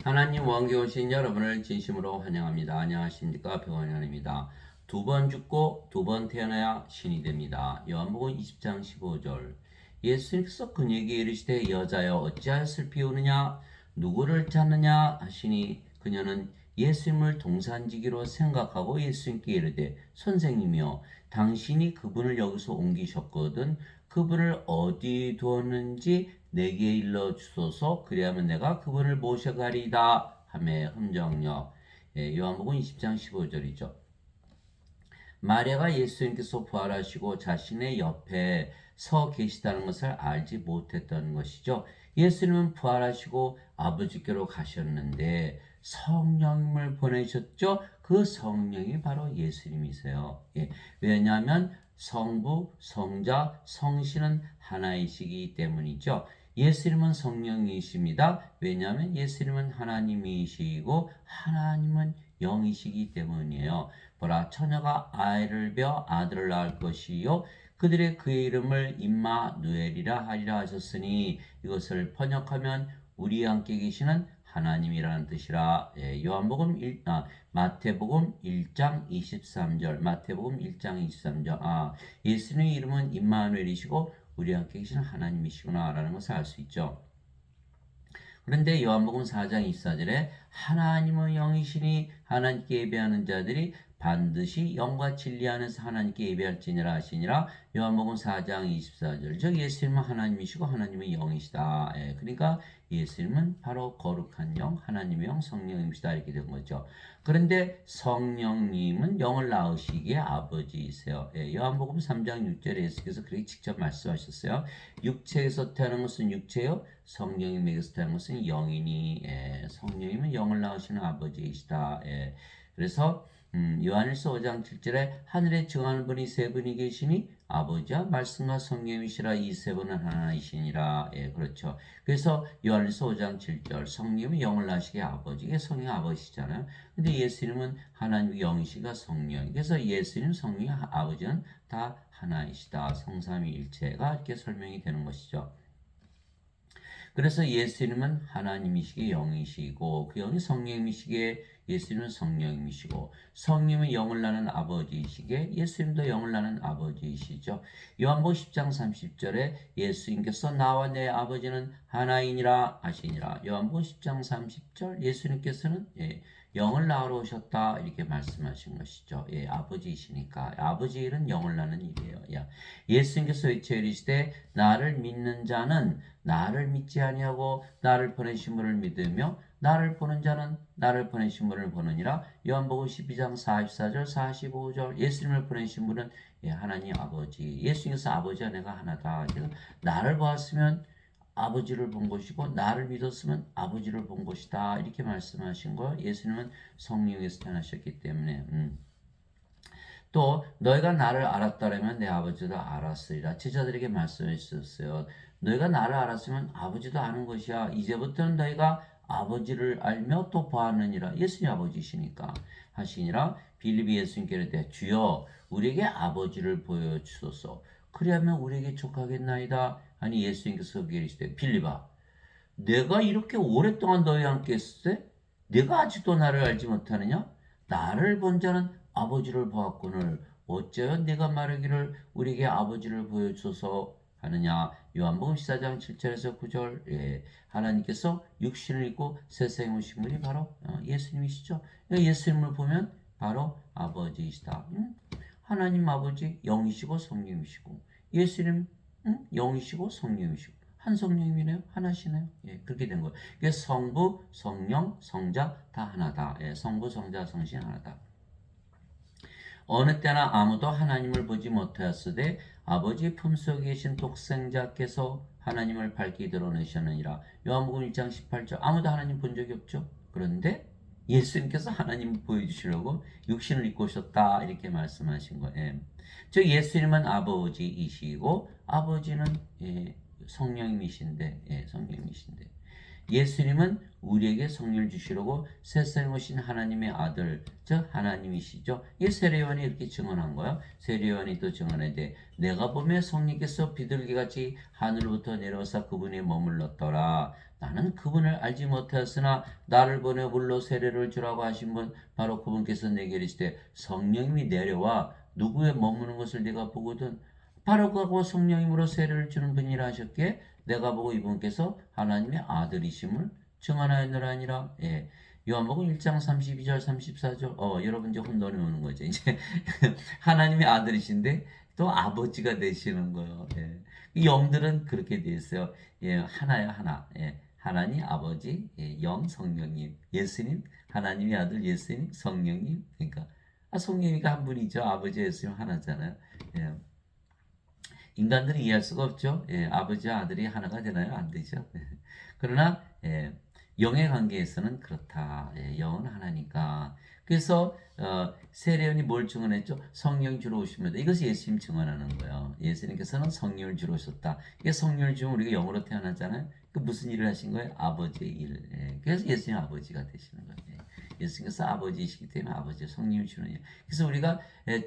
하나님 원기 오신 여러분을 진심으로 환영합니다. 안녕하십니까? 백원현입니다. 두 번 죽고 두 번 태어나야 신이 됩니다. 요한복음 20장 15절. 예수님께서 그에게 이르시되 여자여 어찌하여 슬피 우느냐 누구를 찾느냐 하시니 그녀는 예수님을 동산지기로 생각하고 예수님께 이르되 선생님이여 당신이 그분을 여기서 옮기셨거든 그분을 어디 두었는지 내게 일러 주소서 그리하면 내가 그분을 모셔가리이다 하매 흠정역. 요한복음 20장 15절이죠. 마리아가 예수님께서 부활하시고 자신의 옆에 서 계시다는 것을 알지 못했던 것이죠. 예수님은 부활하시고 아버지께로 가셨는데 성령님을 보내셨죠. 그 성령이 바로 예수님이세요. 왜냐하면 성부, 성자, 성신은 하나이시기 때문이죠. 예수님은 성령이십니다. 왜냐하면 예수님은 하나님이시고 하나님은 영이시기 때문이에요. 보라 처녀가 아이를 베어 아들을 낳을 것이요 그들의 그의 이름을 임마누엘이라 하리라 하셨으니 이것을 번역하면 우리 함께 계시는 하나님이라는 뜻이라. 마태복음 1장 23절 마태복음 1장 23절 예수님의 이름은 임마누엘이시고 우리 함께 계시는 하나님이시구나 라는 것을 알 수 있죠. 그런데 요한복음 4장 24절에 하나님의 영이시니 하나님께 예배하는 자들이 반드시 영과 진리 안에서 하나님께 예배할지니라 하시니라. 요한복음 4장 24절. 즉 예수님은 하나님이시고 하나님의 영이시다. 그러니까 예수님은 바로 거룩한 영, 하나님의 영, 성령님이시다 이렇게 된 거죠. 그런데 성령님은 영을 낳으시기에 아버지이세요. 요한복음 3장 6절에 예수께서 그렇게 직접 말씀하셨어요. 육체에서 태어난 것은 육체요, 성령님에게서 태어난 것은 영이니. 성령님은 영을 낳으시는 아버지이시다. 그래서 요한일서 5장 7절에 하늘에 증하는 분이 세 분이 계시니 아버지와 말씀과 성령이시라 이 세 분은 하나이시니라. 그렇죠. 그래서 요한일서 5장 7절 성령이 영을 낳으시게 아버지게 성령 아버지시잖아요. 근데 예수님은 하나님의 영이시가 성령. 그래서 예수님, 성령, 아버지는 다 하나이시다. 성삼위일체가 이렇게 설명이 되는 것이죠. 그래서 예수님은 하나님이시기에 영이시고 그 영이 성령이시기에 예수님은 성령이시고 성령은 영을 낳는 아버지이시기에 예수님도 영을 낳는 아버지이시죠. 요한복음 10장 30절에 예수님께서 나와 내 아버지는 하나이니라 하시니라. 요한복음 10장 30절 예수님께서는 영을 낳으러 오셨다 이렇게 말씀하신 것이죠. 아버지이시니까 아버지 일은 영을 낳는 일이에요. 예수님께서 외쳐 이르시되 나를 믿는 자는 나를 믿지 아니하고 나를 보내신 분을 믿으며 나를 보는 자는 나를 보내신 분을 보느니라. 요한복음 12장 44절 45절 예수님을 보내신 분은 하나님 아버지. 예수님께서 아버지와 내가 하나다. 나를 보았으면 아버지를 본 것이고 나를 믿었으면 아버지를 본 것이다 이렇게 말씀하신 거. 예수님은 성령에서 태어나셨기 때문에 또 너희가 나를 알았다라면 내 아버지도 알았으리라. 제자들에게 말씀하셨어요. 너희가 나를 알았으면 아버지도 아는 것이야. 이제부터는 너희가 아버지를 알며 또 보았느니라. 예수님 아버지시니까 하시니라. 빌립이 예수님께 이르되 주여 우리에게 아버지를 보여주소서. 그리하면 우리에게 족하겠나이다. 아니 예수님께서 이르시되 빌립아 내가 이렇게 오랫동안 너희와 함께 있을 때 내가 아직도 나를 알지 못하느냐? 나를 본 자는 아버지를 보았거늘 어째요 내가 말하기를 우리에게 아버지를 보여주소서 하느냐. 요한복음 14장 7절에서 9절. 하나님께서 육신을 입고 세상에 오신 분이 바로 예수님이시죠. 예수님을 보면 바로 아버지이시다. 하나님 아버지 영이시고 성령이시고 예수님 영이시고 성령이시고 한 성령이네요. 하나시네요. 그렇게 된 거예요. 그래서 성부, 성령, 성자 다 하나다. 성부, 성자, 성신 하나다. 어느 때나 아무도 하나님을 보지 못하였으되 아버지 품속에 계신 독생자께서 하나님을 밝히 드러내셨느니라. 요한복음 1장 18절. 아무도 하나님 본 적이 없죠. 그런데 예수님께서 하나님을 보여주시려고 육신을 입고 오셨다 이렇게 말씀하신 거예요. 즉 예수님은 아버지이시고 아버지는 성령님이신데 성령님이신데 예수님은 우리에게 성령을 주시려고 세상에 오신 하나님의 아들, 즉 하나님이시죠. 이 세례요한이 이렇게 증언한 거야. 세례요한이 또 증언하되 내가 보매 성령께서 비둘기같이 하늘부터 내려오사 그분이 머물렀더라. 나는 그분을 알지 못하였으나 나를 보내 물로 세례를 주라고 하신 분 바로 그분께서 내게 이르시되 성령님이 내려와 누구의 머무는 것을 내가 보거든 바로 그하고 성령님으로 세례를 주는 분이라 하셨기에 내가 보고 이분께서 하나님의 아들이심을 증언하였느라 아니라. 예. 요한복음 1장 32절 34절 여러분 이제 혼돈이 오는 거죠. 이제 하나님의 아들이신데 또 아버지가 되시는 거예요. 예. 이 영들은 그렇게 돼 있어요. 예, 하나야 하나. 예. 하나님 아버지, 예, 영 성령님, 예수님, 하나님의 아들 예수님, 성령님. 그러니까 성령이가 한 분이죠. 아버지 예수님 하나잖아요. 예. 인간들이 이해할 수가 없죠. 예, 아버지와 아들이 하나가 되나요? 안 되죠. 그러나 예, 영의 관계에서는 그렇다. 예, 영은 하나니까. 그래서 세례요한이 뭘 증언했죠? 성령 주러 오십니다. 이것이 예수님 증언하는 거예요. 예수님께서는 성령을 주러 오셨다. 이게 성령을 주면 우리가 영으로 태어나잖아요. 그 무슨 일을 하신 거예요? 아버지의 일. 예, 그래서 예수님 아버지가 되시는 거예요. 예. 예수님께서 아버지이시기 때문에 아버지의 성령을 주는 일. 그래서 우리가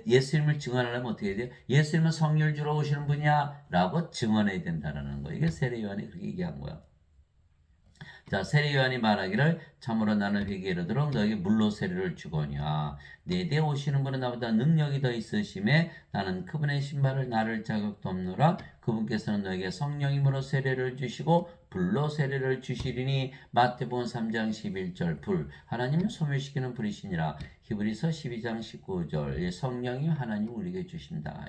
예수님을 증언하려면 어떻게 해야 돼요? 예수님은 성령을 주러 오시는 분이야 라고 증언해야 된다는 거예요. 이게 세례요한이 그렇게 얘기한 거야. 자, 세례요한이 말하기를 참으로 나는 회개에 이르도록 너에게 물로 세례를 주거니와 내 뒤에 오시는 분은 나보다 능력이 더 있으심에 나는 그분의 신발을 나를 자격도 없노라. 그분께서는 너에게 성령님으로 세례를 주시고 불로 세례를 주시리니 마태복음 3장 11절 불 하나님을 소멸시키는 불이시니라. 히브리서 12장 19절 성령이 하나님 우리에게 주신다.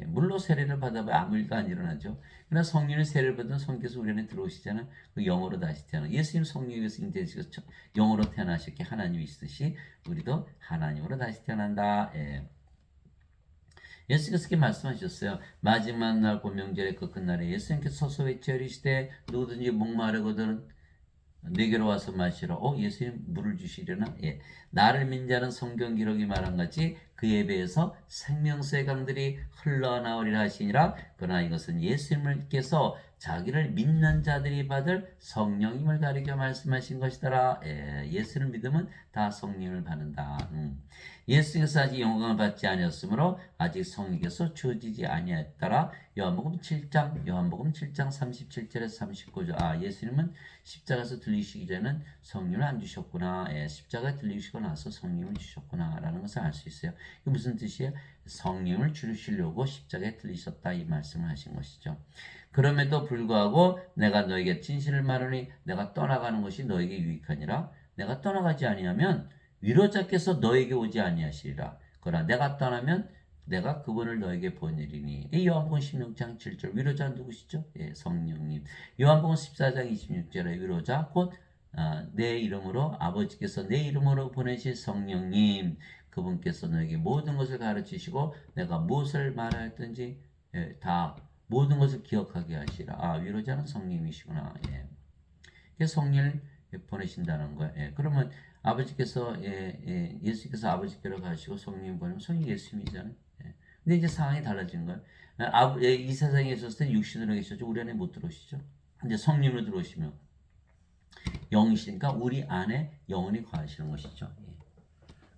물로 세례를 받아봐야 아무 일도 안 일어나죠. 그러나 성령의 세례를 받은 성령께서 우리 안에 들어오시잖아요. 그 영으로 다시 태어나. 예수님 성령에서 인대해서 영으로 태어나셨기에 하나님이 있듯이 우리도 하나님으로 다시 태어난다. 예수께서 이렇게 말씀하셨어요. 마지막 날 고명절의 그 끝날에 예수님께서 서서 외쳐 이르시되 누구든지 목마르거든 내게로 와서 마시라. 예수님 물을 주시려나? 예. 나를 믿는 자는 성경 기록이 말한 같이 그에 비해서 생명수의 강들이 흘러나오리라 하시니라. 그러나 이것은 예수님께서 자기를 믿는 자들이 받을 성령님을 가리켜 말씀하신 것이더라. 예수를 믿으면 다 성령을 받는다. 예수께서 아직 영광을 받지 아니었으므로 아직 성령께서 주어지지 아니했더라. 요한복음 7장 37절에서 39절. 예수님은 십자가에서 들리시기 전에는 성령을 안 주셨구나. 십자가에 들리시고 나서 성령을 주셨구나 라는 것을 알 수 있어요. 이게 무슨 뜻이에요? 성령을 주시려고 십자가에 들리셨다 이 말씀을 하신 것이죠. 그럼에도 불구하고 내가 너에게 진실을 말하니 내가 떠나가는 것이 너에게 유익하니라. 내가 떠나가지 아니하면 위로자께서 너에게 오지 아니하시리라. 그러나 내가 떠나면 내가 그분을 너에게 보내리니. 이 요한복음 16장 7절 위로자는 누구시죠? 성령님. 요한복음 14장 26절의 위로자 곧 내 이름으로 아버지께서 내 이름으로 보내신 성령님 그분께서 너에게 모든 것을 가르치시고 내가 무엇을 말하였든지 다 모든 것을 기억하게 하시라. 위로자는 성령이시구나. 성령을 보내신다는 거예요. 그러면 아버지께서 예수께서 아버지께로 가시고 성령 보내면 성령 예수님이잖아요. 근데 이제 상황이 달라진 거예요. 이 세상에 있었을 때 육신으로 계셨죠. 우리 안에 못 들어오시죠. 근데 성령으로 들어오시면 영이시니까 우리 안에 영원히 거하시는 것이죠.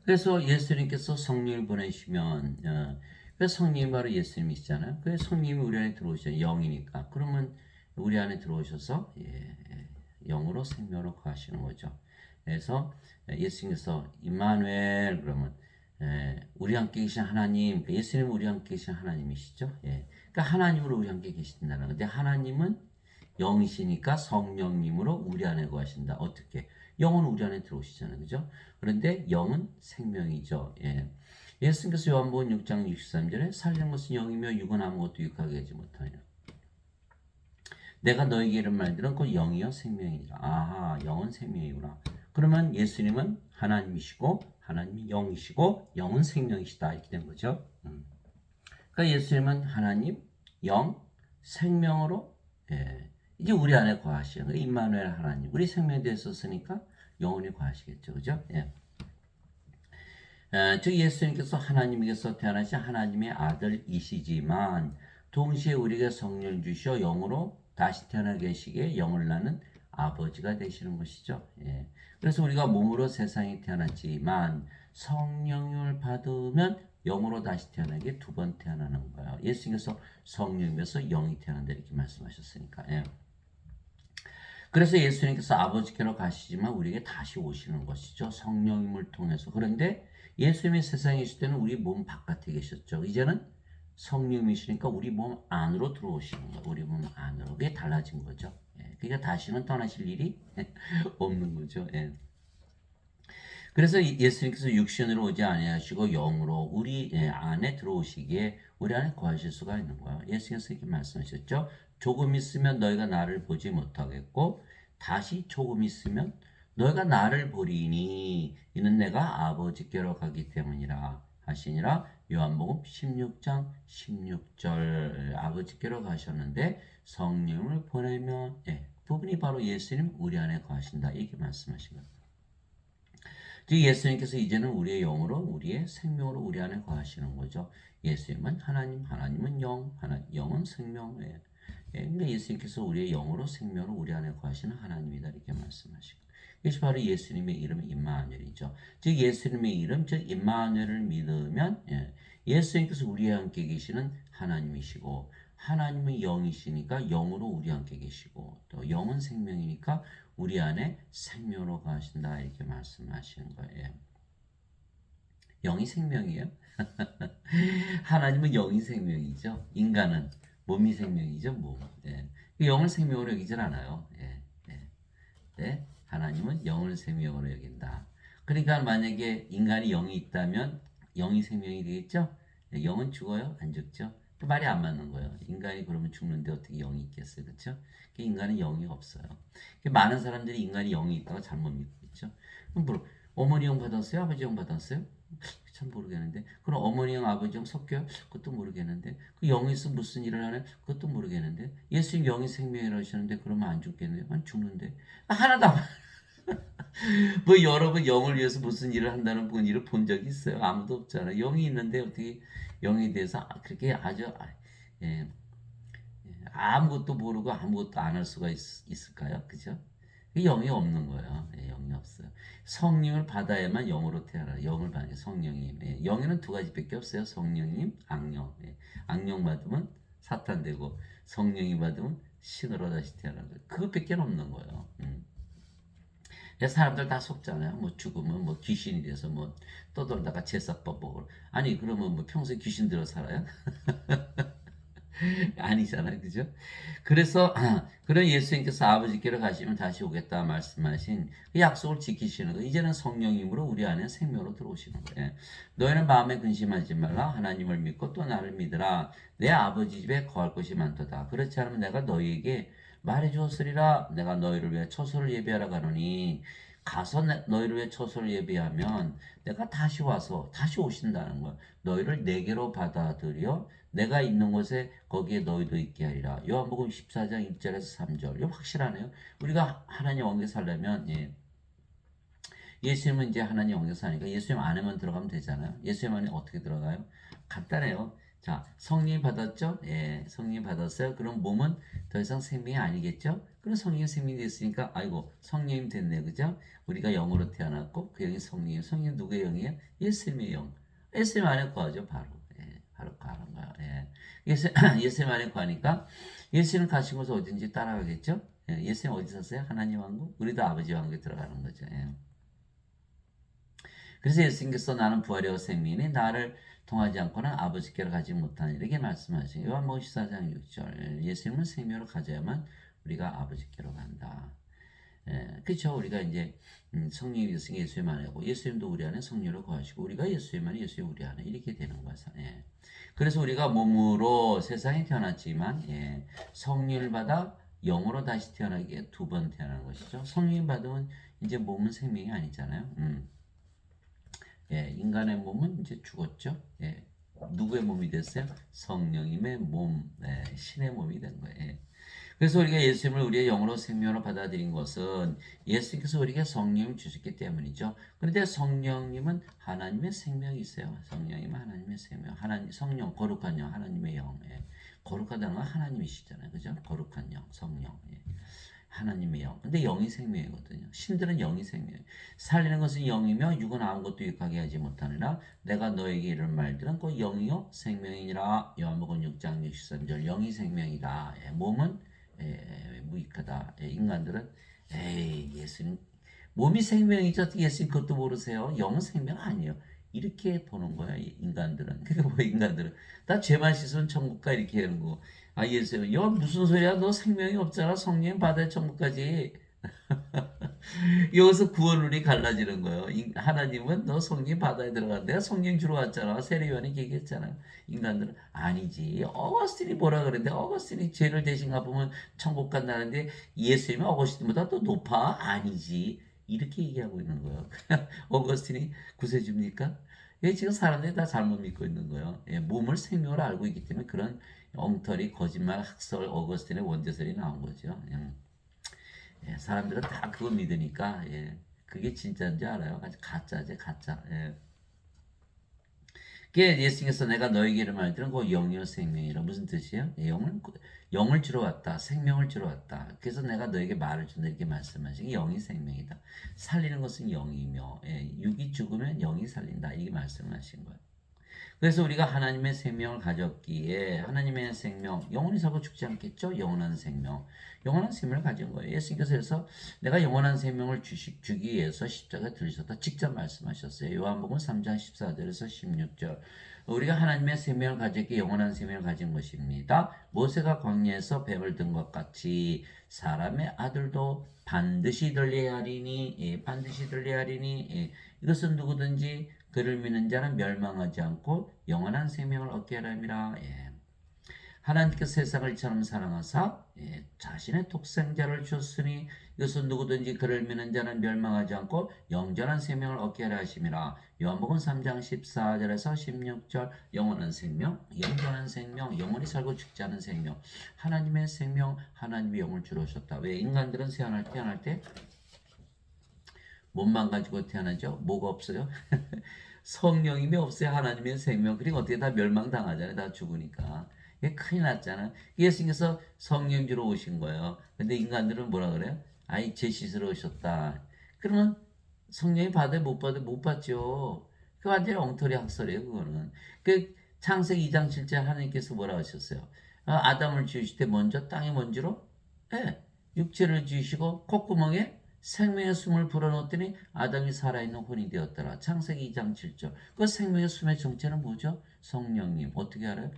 그래서 예수님께서 성령을 보내시면 그래서 성령이 바로 예수님이시잖아요. 그래서 성령이 우리 안에 들어오시잖아요. 영이니까. 그러면 우리 안에 들어오셔서 영으로 생명으로 거하시는 거죠. 그래서 예수님께서 임마누엘 그러면 우리 함께 계신 하나님, 예수님은 우리 함께 계신 하나님이시죠. 그러니까 하나님으로 우리 함께 계신다는 건데 하나님은 영이시니까 성령님으로 우리 안에 거하신다. 어떻게? 영은 우리 안에 들어오시잖아요. 그죠? 그런데 영은 생명이죠. 예수님께서 요한복음 6장 63절에 살린 것은 영이며 육은 아무것도 유익하게 하지 못하냐. 내가 너에게 이런 말들은 그 영이요 생명이라. 영은 생명이구나. 그러면 예수님은 하나님이시고 하나님이 영이시고 영은 생명이시다 이렇게 된 거죠. 그러니까 예수님은 하나님, 영, 생명으로 이제 우리 안에 거하시는 거예요. 임마누엘 하나님. 우리 생명에 대해서 쓰니까 영원히 거하시겠죠. 그죠? 즉 예수님께서 하나님께서 태어나신 하나님의 아들이시지만 동시에 우리에게 성령을 주시어 영으로 다시 태어나 계시기에 영을 낳는 아버지가 되시는 것이죠. 예. 그래서 우리가 몸으로 세상에 태어났지만 성령을 받으면 영으로 다시 태어나게 두 번 태어나는 거예요. 예수님께서 성령에서 영이 태어난다 이렇게 말씀하셨으니까. 예. 그래서 예수님께서 아버지께로 가시지만 우리에게 다시 오시는 것이죠. 성령님을 통해서. 그런데 예수님이 세상에 있을 때는 우리 몸 바깥에 계셨죠. 이제는 성령이시니까 우리 몸 안으로 들어오시는 거예요. 우리 몸 안으로. 그게 달라진 거죠. 예. 그러니까 다시는 떠나실 일이 없는 거죠. 예. 그래서 예수님께서 육신으로 오지 아니하시고 영으로 우리 안에 들어오시기에 우리 안에 거하실 수가 있는 거예요. 예수님께서 이렇게 말씀하셨죠. 조금 있으면 너희가 나를 보지 못하겠고 다시 조금 있으면 너희가 나를 보리니 이는 내가 아버지께로 가기 때문이라 하시니라. 요한복음 16장 16절 아버지께로 가셨는데 성령을 보내면 부분이 바로 예수님 우리 안에 거하신다 이렇게 말씀하신 거예요. 즉 예수님께서 이제는 우리의 영으로 우리의 생명으로 우리 안에 거하시는 거죠. 예수님은 하나님, 하나님은 영, 영은 생명. 그러니까 예수님께서 우리의 영으로 생명으로 우리 안에 거하시는 하나님이다 이렇게 말씀하시고 이것이 바로 예수님의 이름 임마누엘이죠. 즉 예수님의 이름 즉 임마누엘을 믿으면 예수님께서 우리와 함께 계시는 하나님이시고 하나님은 영이시니까 영으로 우리와 함께 계시고 또 영은 생명이니까 우리 안에 생명으로 거하신다 이렇게 말씀하시는 거예요. 영이 생명이에요? 하나님은 영이 생명이죠. 인간은 몸이 생명이죠. 몸. 영을 생명으로 여기질 않아요. 네. 하나님은 영을 생명으로 여긴다. 그러니까 만약에 인간이 영이 있다면 영이 생명이 되겠죠? 영은 죽어요? 안 죽죠? 그 말이 안 맞는 거예요. 인간이 그러면 죽는데 어떻게 영이 있겠어요? 그렇죠? 인간은 영이 없어요. 많은 사람들이 인간이 영이 있다고 잘못 믿고 있죠. 그럼 어머니 영 받았어요? 아버지 영 받았어요? 참 모르겠는데. 그럼 어머니 영, 아버지 영 섞여요? 그것도 모르겠는데. 그 영이 있으면 무슨 일을 하나요? 그것도 모르겠는데. 예수님 영이 생명이라 하시는데 그러면 안 죽겠네요? 안 죽는데. 하나도 안 뭐 여러분 영을 위해서 무슨 일을 한다는 분이를 본 적이 있어요? 아무도 없잖아요. 영이 있는데 어떻게 영에 대해서 그렇게 아주 예, 아무것도 모르고 아무것도 안 할 수가 있을까요? 그죠? 영이 없는 거예요. 영이 없어요. 성령을 받아야만 영으로 태어나요. 영을 받아요. 성령님. 영에는 두 가지밖에 없어요. 성령님, 악령. 악령 받으면 사탄 되고 성령이 받으면 신으로 다시 태어나는 거예요. 그것밖에 없는 거예요. 사람들 다 속잖아요. 뭐 죽으면 뭐 귀신이 돼서 뭐 떠돌다가 제사법으로 아니 그러면 뭐 평소에 귀신 들어 살아요? 아니잖아요. 그죠? 그래서 그런 예수님께서 아버지께로 가시면 다시 오겠다 말씀하신 그 약속을 지키시는 거예요. 이제는 성령님으로 우리 안에 생명으로 들어오시는 거예요. 너희는 마음에 근심하지 말라. 하나님을 믿고 또 나를 믿으라. 내 아버지 집에 거할 곳이 많도다. 그렇지 않으면 내가 너희에게 말해 주었으리라. 내가 너희를 위해 처소를 예비하러 가노니 가서 너희를 위해 처소를 예비하면 내가 다시 와서 다시 오신다는 거예요. 너희를 내게로 받아들여 내가 있는 곳에 거기에 너희도 있게 하리라. 요한복음 14장 1절에서 3절. 이거 확실하네요. 우리가 하나님 왕국에 살려면 예수님은 이제 하나님 왕국에 사니까 예수님 안에만 들어가면 되잖아요. 예수님 안에 어떻게 들어가요? 간단해요. 자, 성령 받았죠? 성령 받았어요. 그럼 몸은 더 이상 생명이 아니겠죠? 그럼 성령이 생명이 됐으니까 아이고 성령이 됐네. 그죠? 우리가 영으로 태어났고 그 영이 성령이에요. 성령이 누구의 영이에요? 예수님의 영. 예수님 안에 거하죠. 바로. 바로 가는 거야. 예수님 안에 거하니까 예수님 가신 곳에 어딘지 따라가겠죠? 예수님 어디 사세요? 하나님 왕국? 우리도 아버지 왕국에 들어가는 거죠. 그래서 예수님께서 나는 부활이요 생명이니 나를 통하지 않고는 아버지께로 가지 못하니 이렇게 말씀하시죠. 요한복음 14장 6절 예수님은 생명을 가져야만 우리가 아버지께로 간다. 그렇죠. 우리가 이제 성령이 있으니 예수님 안에 고 예수님도 우리 안에 성령으로 거하시고 우리가 예수님 안에 예수님 우리 안에 이렇게 되는 거예요. 그래서 우리가 몸으로 세상에 태어났지만 성령을 받아 영으로 다시 태어나기에 두 번 태어나는 것이죠. 성령을 받으면 이제 몸은 생명이 아니잖아요. 인간의 몸은 이제 죽었죠. 누구의 몸이 됐어요? 성령님의 몸, 신의 몸이 된 거예요. 그래서 우리가 예수님을 우리의 영으로 생명으로 받아들인 것은 예수님께서 우리에게 성령을 주셨기 때문이죠. 그런데 성령님은 하나님의 생명이 있어요. 성령님은 하나님의 생명, 성령, 거룩한 영, 하나님의 영. 거룩하다는 건 하나님이시잖아요. 그죠? 거룩한 영, 성령. 하나님의 영. 근데 영이 생명이거든요. 신들은 영이 생명이에요. 살리는 것은 영이며 육은 아무것도 유익하게 하지 못하느라 내가 너에게 이런 말들은 곧 영이요 생명이니라. 요한복음 6장 63절 영이 생명이다. 몸은 무익하다. 인간들은 에이 예수님 몸이 생명이죠. 어떻게 예수님 그것도 모르세요? 영은 생명 아니에요. 이렇게 보는 거야 인간들은. 그게 뭐 인간들은 나 죄만 씻으면 천국 가 이렇게 하는 거. 아 예수님 야 무슨 소리야? 너 생명이 없잖아. 성령 받아야 천국까지. 여기서 구원론이 갈라지는 거예요. 하나님은 너 성령 받아야 들어간다. 내가 성령 주러 왔잖아. 세례요한이 얘기했잖아. 인간들은 아니지. 어거스틴이 뭐라 그랬는데 어거스틴이 죄를 대신 갚으면 천국 간다는데 예수님이 어거스틴보다 더 높아? 아니지. 이렇게 얘기하고 있는 거예요. 어거스틴이 구세주입니까? 예, 지금 사람들이 다 잘못 믿고 있는 거예요. 예, 몸을 생명으로 알고 있기 때문에 그런 엉터리 거짓말 학설 어거스틴의 원죄설이 나온 거죠. 예, 사람들은 다 그거 믿으니까 예, 그게 진짜인지 알아요? 아주 가짜지 가짜. 예. 그게 예수님께서 내가 너에게 이런 말들은 그 영이요 생명이라 무슨 뜻이에요? 예, 영을 주러 왔다. 생명을 주러 왔다. 그래서 내가 너에게 말을 준다 이렇게 말씀하신 게 영이 생명이다. 살리는 것은 영이며 예, 육이 죽으면 영이 살린다 이렇게 말씀하신 거예요. 그래서 우리가 하나님의 생명을 가졌기에 하나님의 생명, 영원히 살고 죽지 않겠죠? 영원한 생명. 영원한 생명을 가진 거예요. 예수님께서 그래서 내가 영원한 생명을 주기 위해서 십자가에 들으셨다. 직접 말씀하셨어요. 요한복음 3장 14절에서 16절. 우리가 하나님의 생명을 가졌기에 영원한 생명을 가진 것입니다. 모세가 광야에서 뱀을 든 것 같이 사람의 아들도 반드시 들려야 하리니, 예, 반드시 들려야 하리니, 예, 이것은 누구든지 그를 믿는 자는 멸망하지 않고 영원한 생명을 얻게 하람이라. 예. 하나님께서 세상을 이처럼 사랑하사 예, 자신의 독생자를 주었으니 이것은 누구든지 그를 믿는 자는 멸망하지 않고 영원한 생명을 얻게 하려 하심이라. 요한복음 3장 14절에서 16절 영원한 생명, 영원한 생명, 영원히 살고 죽지 않은 생명, 하나님의 생명, 하나님의 영을 주러 오셨다. 왜 인간들은 태어날 때 몸만 가지고 태어나죠? 뭐가 없어요? 성령님이 없어요. 하나님의 생명. 그리고 어떻게 다 멸망당하잖아요. 다 죽으니까. 이게 큰일 났잖아. 예수님께서 성령 주러 오신 거예요. 근데 인간들은 뭐라 그래요? 아이, 죄 씻으러 오셨다. 그러면 성령이 받아요? 못 받죠. 그 완전히 엉터리 학설이에요. 그거는. 그 창세기 2장 7절 하나님께서 뭐라 하셨어요? 아담을 지으실 때 먼저 땅의 먼지로 예, 육체를 지으시고 콧구멍에 생명의 숨을 불어넣었더니 아담이 살아있는 혼이 되었더라. 창세기 2장 7절. 그 생명의 숨의 정체는 뭐죠? 성령님. 어떻게 알아요?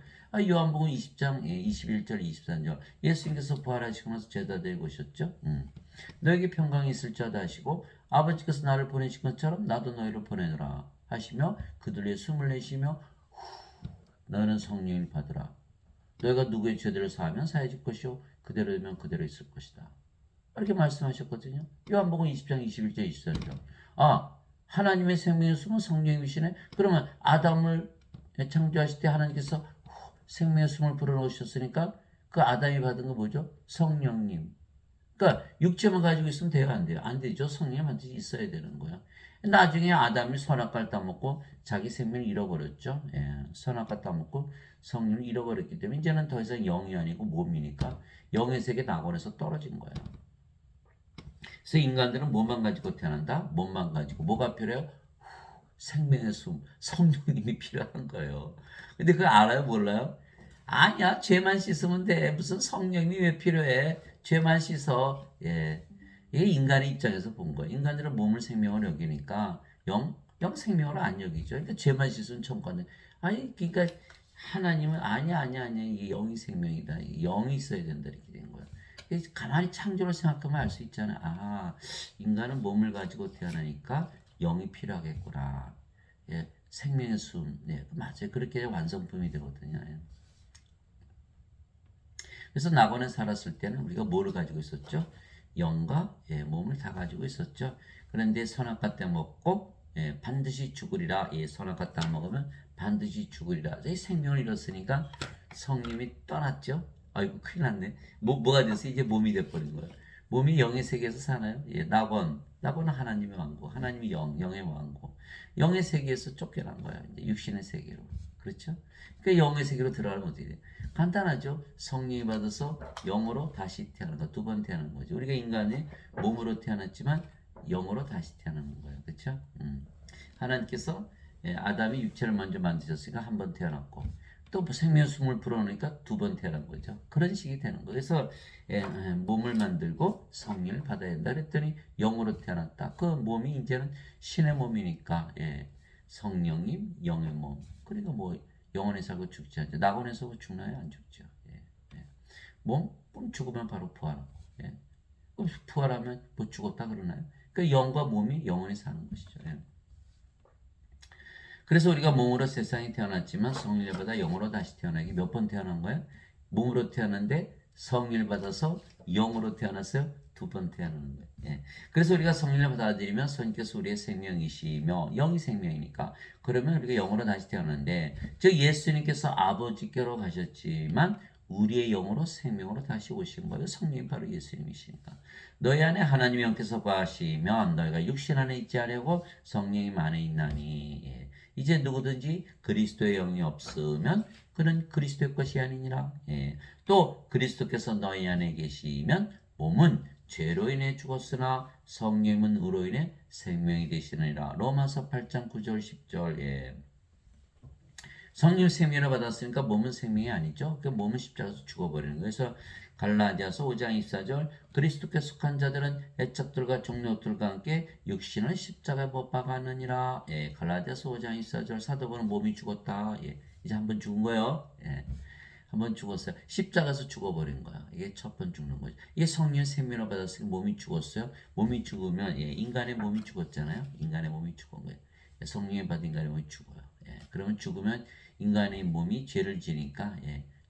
요한복음 20장 21절 23절. 예수님께서 부활하시고 나서 제자 되고 오셨죠? 너에게 평강이 있을 자다 하시고 아버지께서 나를 보내신 것처럼 나도 너희를 보내노라 하시며 그들의 숨을 내쉬며 너는 성령을 받으라. 너희가 누구의 죄들을 사하면 사해질 것이요 그대로 되면 그대로 있을 것이다. 이렇게 말씀하셨거든요. 요한복음 20장 21절 23절. 하나님의 생명의 숨은 성령이시네. 그러면 아담을 창조하실 때 하나님께서 생명의 숨을 불어넣으셨으니까 그 아담이 받은 거 뭐죠? 성령님. 그러니까 육체만 가지고 있으면 돼요, 안 돼요? 안 되죠. 성령이 반드시 있어야 되는 거예요. 나중에 아담이 선악과를 따먹고 자기 생명을 잃어버렸죠. 예, 선악과 따먹고 성령을 잃어버렸기 때문에 이제는 더 이상 영이 아니고 몸이니까 영의 세계 낙원에서 떨어진 거예요. 그래서 인간들은 뭐만 가지고 태어난다? 몸만 가지고. 뭐가 필요해요? 생명의 숨, 성령님이 필요한 거예요. 근데 그거 알아요? 몰라요? 아니야, 죄만 씻으면 돼. 무슨 성령님이 왜 필요해? 죄만 씻어. 예. 이게 인간의 입장에서 본 거예요. 인간들은 몸을 생명으로 여기니까 영 생명으로 안 여기죠. 그러니까 죄만 씻으면 천국 간다. 아니, 그러니까 하나님은 아니야. 이게 영이 생명이다. 영이 있어야 된다. 이렇게 된 거예요. 가만히 창조를 생각하면 알 수 있잖아. 인간은 몸을 가지고 태어나니까 영이 필요하겠구나. 예, 생명의 숨. 네, 맞아요. 그렇게 완성품이 되거든요. 예. 그래서 낙원에 살았을 때는 우리가 뭐를 가지고 있었죠? 영과 예, 몸을 다 가지고 있었죠. 그런데 선악과 때 먹고 예, 반드시 죽으리라. 예, 선악과 때 먹으면 반드시 죽으리라. 이 생명을 잃었으니까 성님이 떠났죠. 아이고 큰일 났네. 뭐가 됐어? 이제 몸이 돼버린 거예요. 몸이 영의 세계에서 사나요? 예, 낙원은 하나님의 왕국, 하나님이 영의 왕국. 영의 세계에서 쫓겨난 거야. 이제 육신의 세계로. 그렇죠? 그러니까 영의 세계로 들어가면 어떻게 돼요? 간단하죠. 성령이 받아서 영으로 다시 태어나는 거, 두 번 태어나는 거죠. 우리가 인간이 몸으로 태어났지만 영으로 다시 태어나는 거예요. 그렇죠? 하나님께서 아담이 육체를 먼저 만드셨으니까 한 번 태어났고 또 생명 숨을 불어넣으니까 두 번 태어난 거죠. 그런 식이 되는 거예요. 그래서 몸을 만들고 성령을 받아야 된다 그랬더니 영으로 태어났다. 그 몸이 이제는 신의 몸이니까 성령님 영의 몸. 그러니까 뭐 영원히 살고 죽지 않죠. 낙원에서 죽나요? 안 죽죠. 몸 죽으면 바로 부활하고. 그럼 부활하면 뭐 죽었다 그러나요? 그 영과 몸이 영원히 사는 것이죠. 그래서 우리가 몸으로 세상에 태어났지만 성령을 받아 영으로 다시 태어나기 몇 번 태어난 거예요? 몸으로 태어났는데 성령을 받아서 영으로 태어났어요? 두 번 태어나는 거예요. 그래서 우리가 성령을 받아들이면 성령께서 우리의 생명이시며 영이 생명이니까 그러면 우리가 영으로 다시 태어났는데 즉 예수님께서 아버지께로 가셨지만 우리의 영으로 생명으로 다시 오신 거예요. 성령이 바로 예수님이시니까. 너희 안에 하나님의 영께서 거하시면 너희가 육신 안에 있지 않으고 성령이 안에 있나니. 이제 누구든지 그리스도의 영이 없으면 그는 그리스도의 것이 아니니라. 또 그리스도께서 너희 안에 계시면 몸은 죄로 인해 죽었으나 성령은 의로 인해 생명이 되시느니라. 로마서 8장 9절 10절. 성령 생명을 받았으니까 몸은 생명이 아니죠. 그 몸은 십자가에서 죽어버리는 거예요. 그래서 갈라디아서 5장 24절 그리스도께 속한 자들은 애착들과 종료들과 함께 육신을 십자가에 못 박았느니라. 갈라디아서 5장 24절 사도 바울은 몸이 죽었다. 이제 한번 죽은 거예요. 한번 죽었어요. 십자가에서 죽어버린 거야. 이게 첫 번 죽는 거죠. 이게 성령 생명을 받았으니 몸이 죽었어요. 몸이 죽으면 인간의 몸이 죽었잖아요. 인간의 몸이 죽은 거예요. 성령의 받은 인간의 몸이 죽어요. 그러면 죽으면 인간의 몸이 죄를 지니까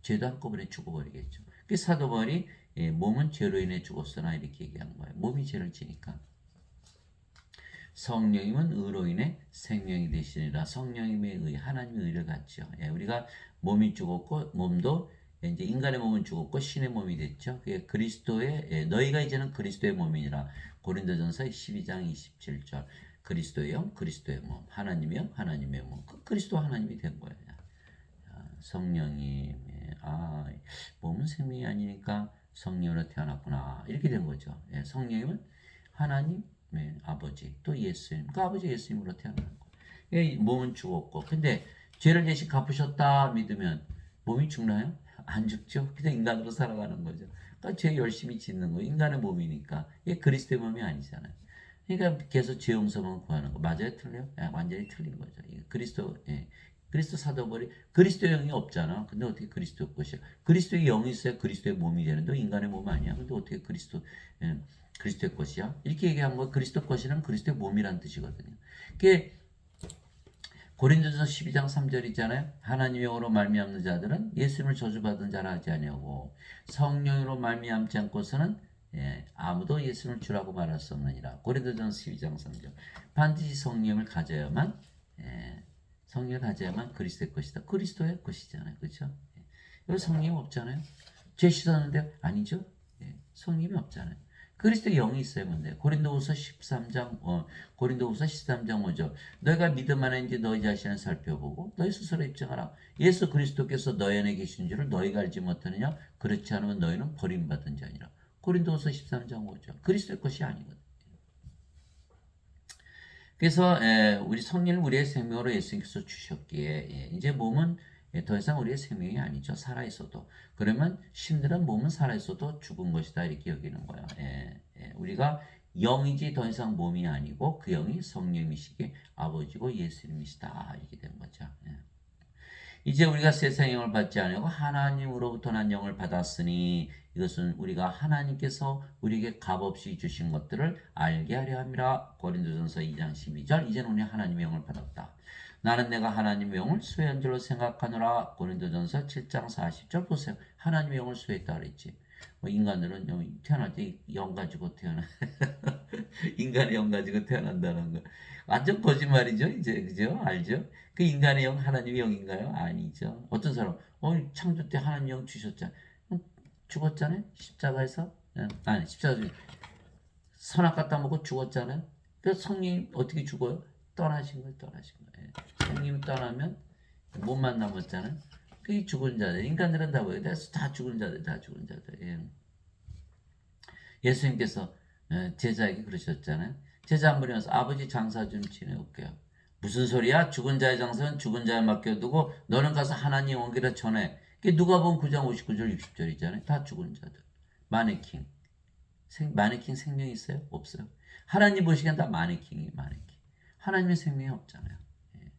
죄도 한꺼번에 죽어버리겠죠. 그 사도 바울이 몸은 죄로 인해 죽었으나 이렇게 얘기한 거예요. 몸이 죄를 지니까. 성령님은 의로 인해 생명이 되시니라. 성령님의 의, 하나님의 의를 갖죠. 우리가 몸이 죽었고 몸도 이제 인간의 몸은 죽었고 신의 몸이 됐죠. 그게 그리스도의 너희가 이제는 그리스도의 몸이니라. 고린도전서 12장 27절. 그리스도의 영, 그리스도의 몸, 하나님의 영, 하나님의 몸. 그리스도 하나님이 된 거예요. 성령이 몸은 생명이 아니니까 성령으로 태어났구나 이렇게 된 거죠. 성령님은 하나님, 아버지 또 예수님, 그 아버지 예수님으로 태어난 거예요. 몸은 죽었고, 근데 죄를 대신 갚으셨다 믿으면 몸이 죽나요? 안 죽죠. 그냥 인간으로 살아가는 거죠. 그러니까 죄 열심히 짓는 거 인간의 몸이니까 이게 그리스도의 몸이 아니잖아요. 그러니까 계속 죄 용서만 구하는 거 맞아요? 틀려요? 완전히 틀린 거죠. 그리스도 사도 바울이 그리스도의 영이 없잖아. 근데 어떻게 그리스도의 것이야? 그리스도의 영이 있어야 그리스도의 몸이 되는데 인간의 몸 아니야. 근데 어떻게 그리스도의 것이야? 이렇게 얘기한 거 그리스도 것이란 그리스도의 몸이란 뜻이거든요. 그게 고린도전서 12장 3절이잖아요. 하나님의 영으로 말미암는 자들은 예수님을 저주받은 자라 하지 아니하고 성령으로 말미암지 않고서는 아무도 예수님을 주라고 말할 수 없느니라. 고린도전서 12장 3절. 반드시 성령을 가져야만 성령을 가져야만 그리스도의 것이다. 그리스도의 것이잖아요. 그렇죠? 여기 성령이 없잖아요. 죄 씻었는데 아니죠? 성령이 없잖아요. 그리스도의 영이 있어야 문제예요. 고린도후서 13장 5절. 너희가 믿음 안에 있는지 너희 자신을 살펴보고 너희 스스로 입증하라. 예수 그리스도께서 너희 안에 계신 줄을 너희가 알지 못하느냐? 그렇지 않으면 너희는 버림받은 자니라. 고린도후서 13장 5절. 그리스도의 것이 아니거든. 그래서 우리 성령을 우리의 생명으로 예수님께서 주셨기에 이제 몸은 더 이상 우리의 생명이 아니죠. 살아있어도. 그러면 신들은 몸은 살아있어도 죽은 것이다 이렇게 여기는 거예요. 우리가 영이지 더 이상 몸이 아니고 그 영이 성령이시기 아버지고 예수님이시다 이렇게 된 거죠. 이제 우리가 세상의 영을 받지 않고 하나님으로부터 난 영을 받았으니 이것은 우리가 하나님께서 우리에게 값없이 주신 것들을 알게 하려 함이라. 고린도전서 2장 12절. 이제는 우리 하나님의 영을 받았다. 나는 내가 하나님의 영을 수혜한 줄로 생각하노라. 고린도전서 7장 40절 보세요. 하나님의 영을 수혜했다 그랬지. 인간들은 태어날 때 영 가지고 태어나 인간의 영 가지고 태어난다는 거 완전 거짓말이죠. 이제 그죠? 알죠? 그 인간의 영 하나님의 영인가요? 아니죠. 어떤 사람 창조 때 하나님 영 주셨잖아. 죽었잖아요. 십자가에서 아니 십자가 선악 갖다 먹고 죽었잖아요. 그래서 성령 어떻게 죽어요? 떠나신 거예요. 성령이 떠나면 몸만 남았잖아요. 그 죽은 자들, 인간들은 다 뭐예요? 다 죽은 자들, 다 죽은 자들. 예. 예수님께서 제자에게 그러셨잖아요. 제자 한 분이 와서 아버지 장사 좀 지내올게요. 무슨 소리야? 죽은 자의 장사는 죽은 자에 맡겨두고 너는 가서 하나님 원기를 전해. 그게 누가복음 9장 59절 60절이잖아요. 다 죽은 자들. 마네킹. 마네킹 생명이 있어요? 없어요. 하나님 보시기엔 다 마네킹이 마네킹. 하나님의 생명이 없잖아요. 예.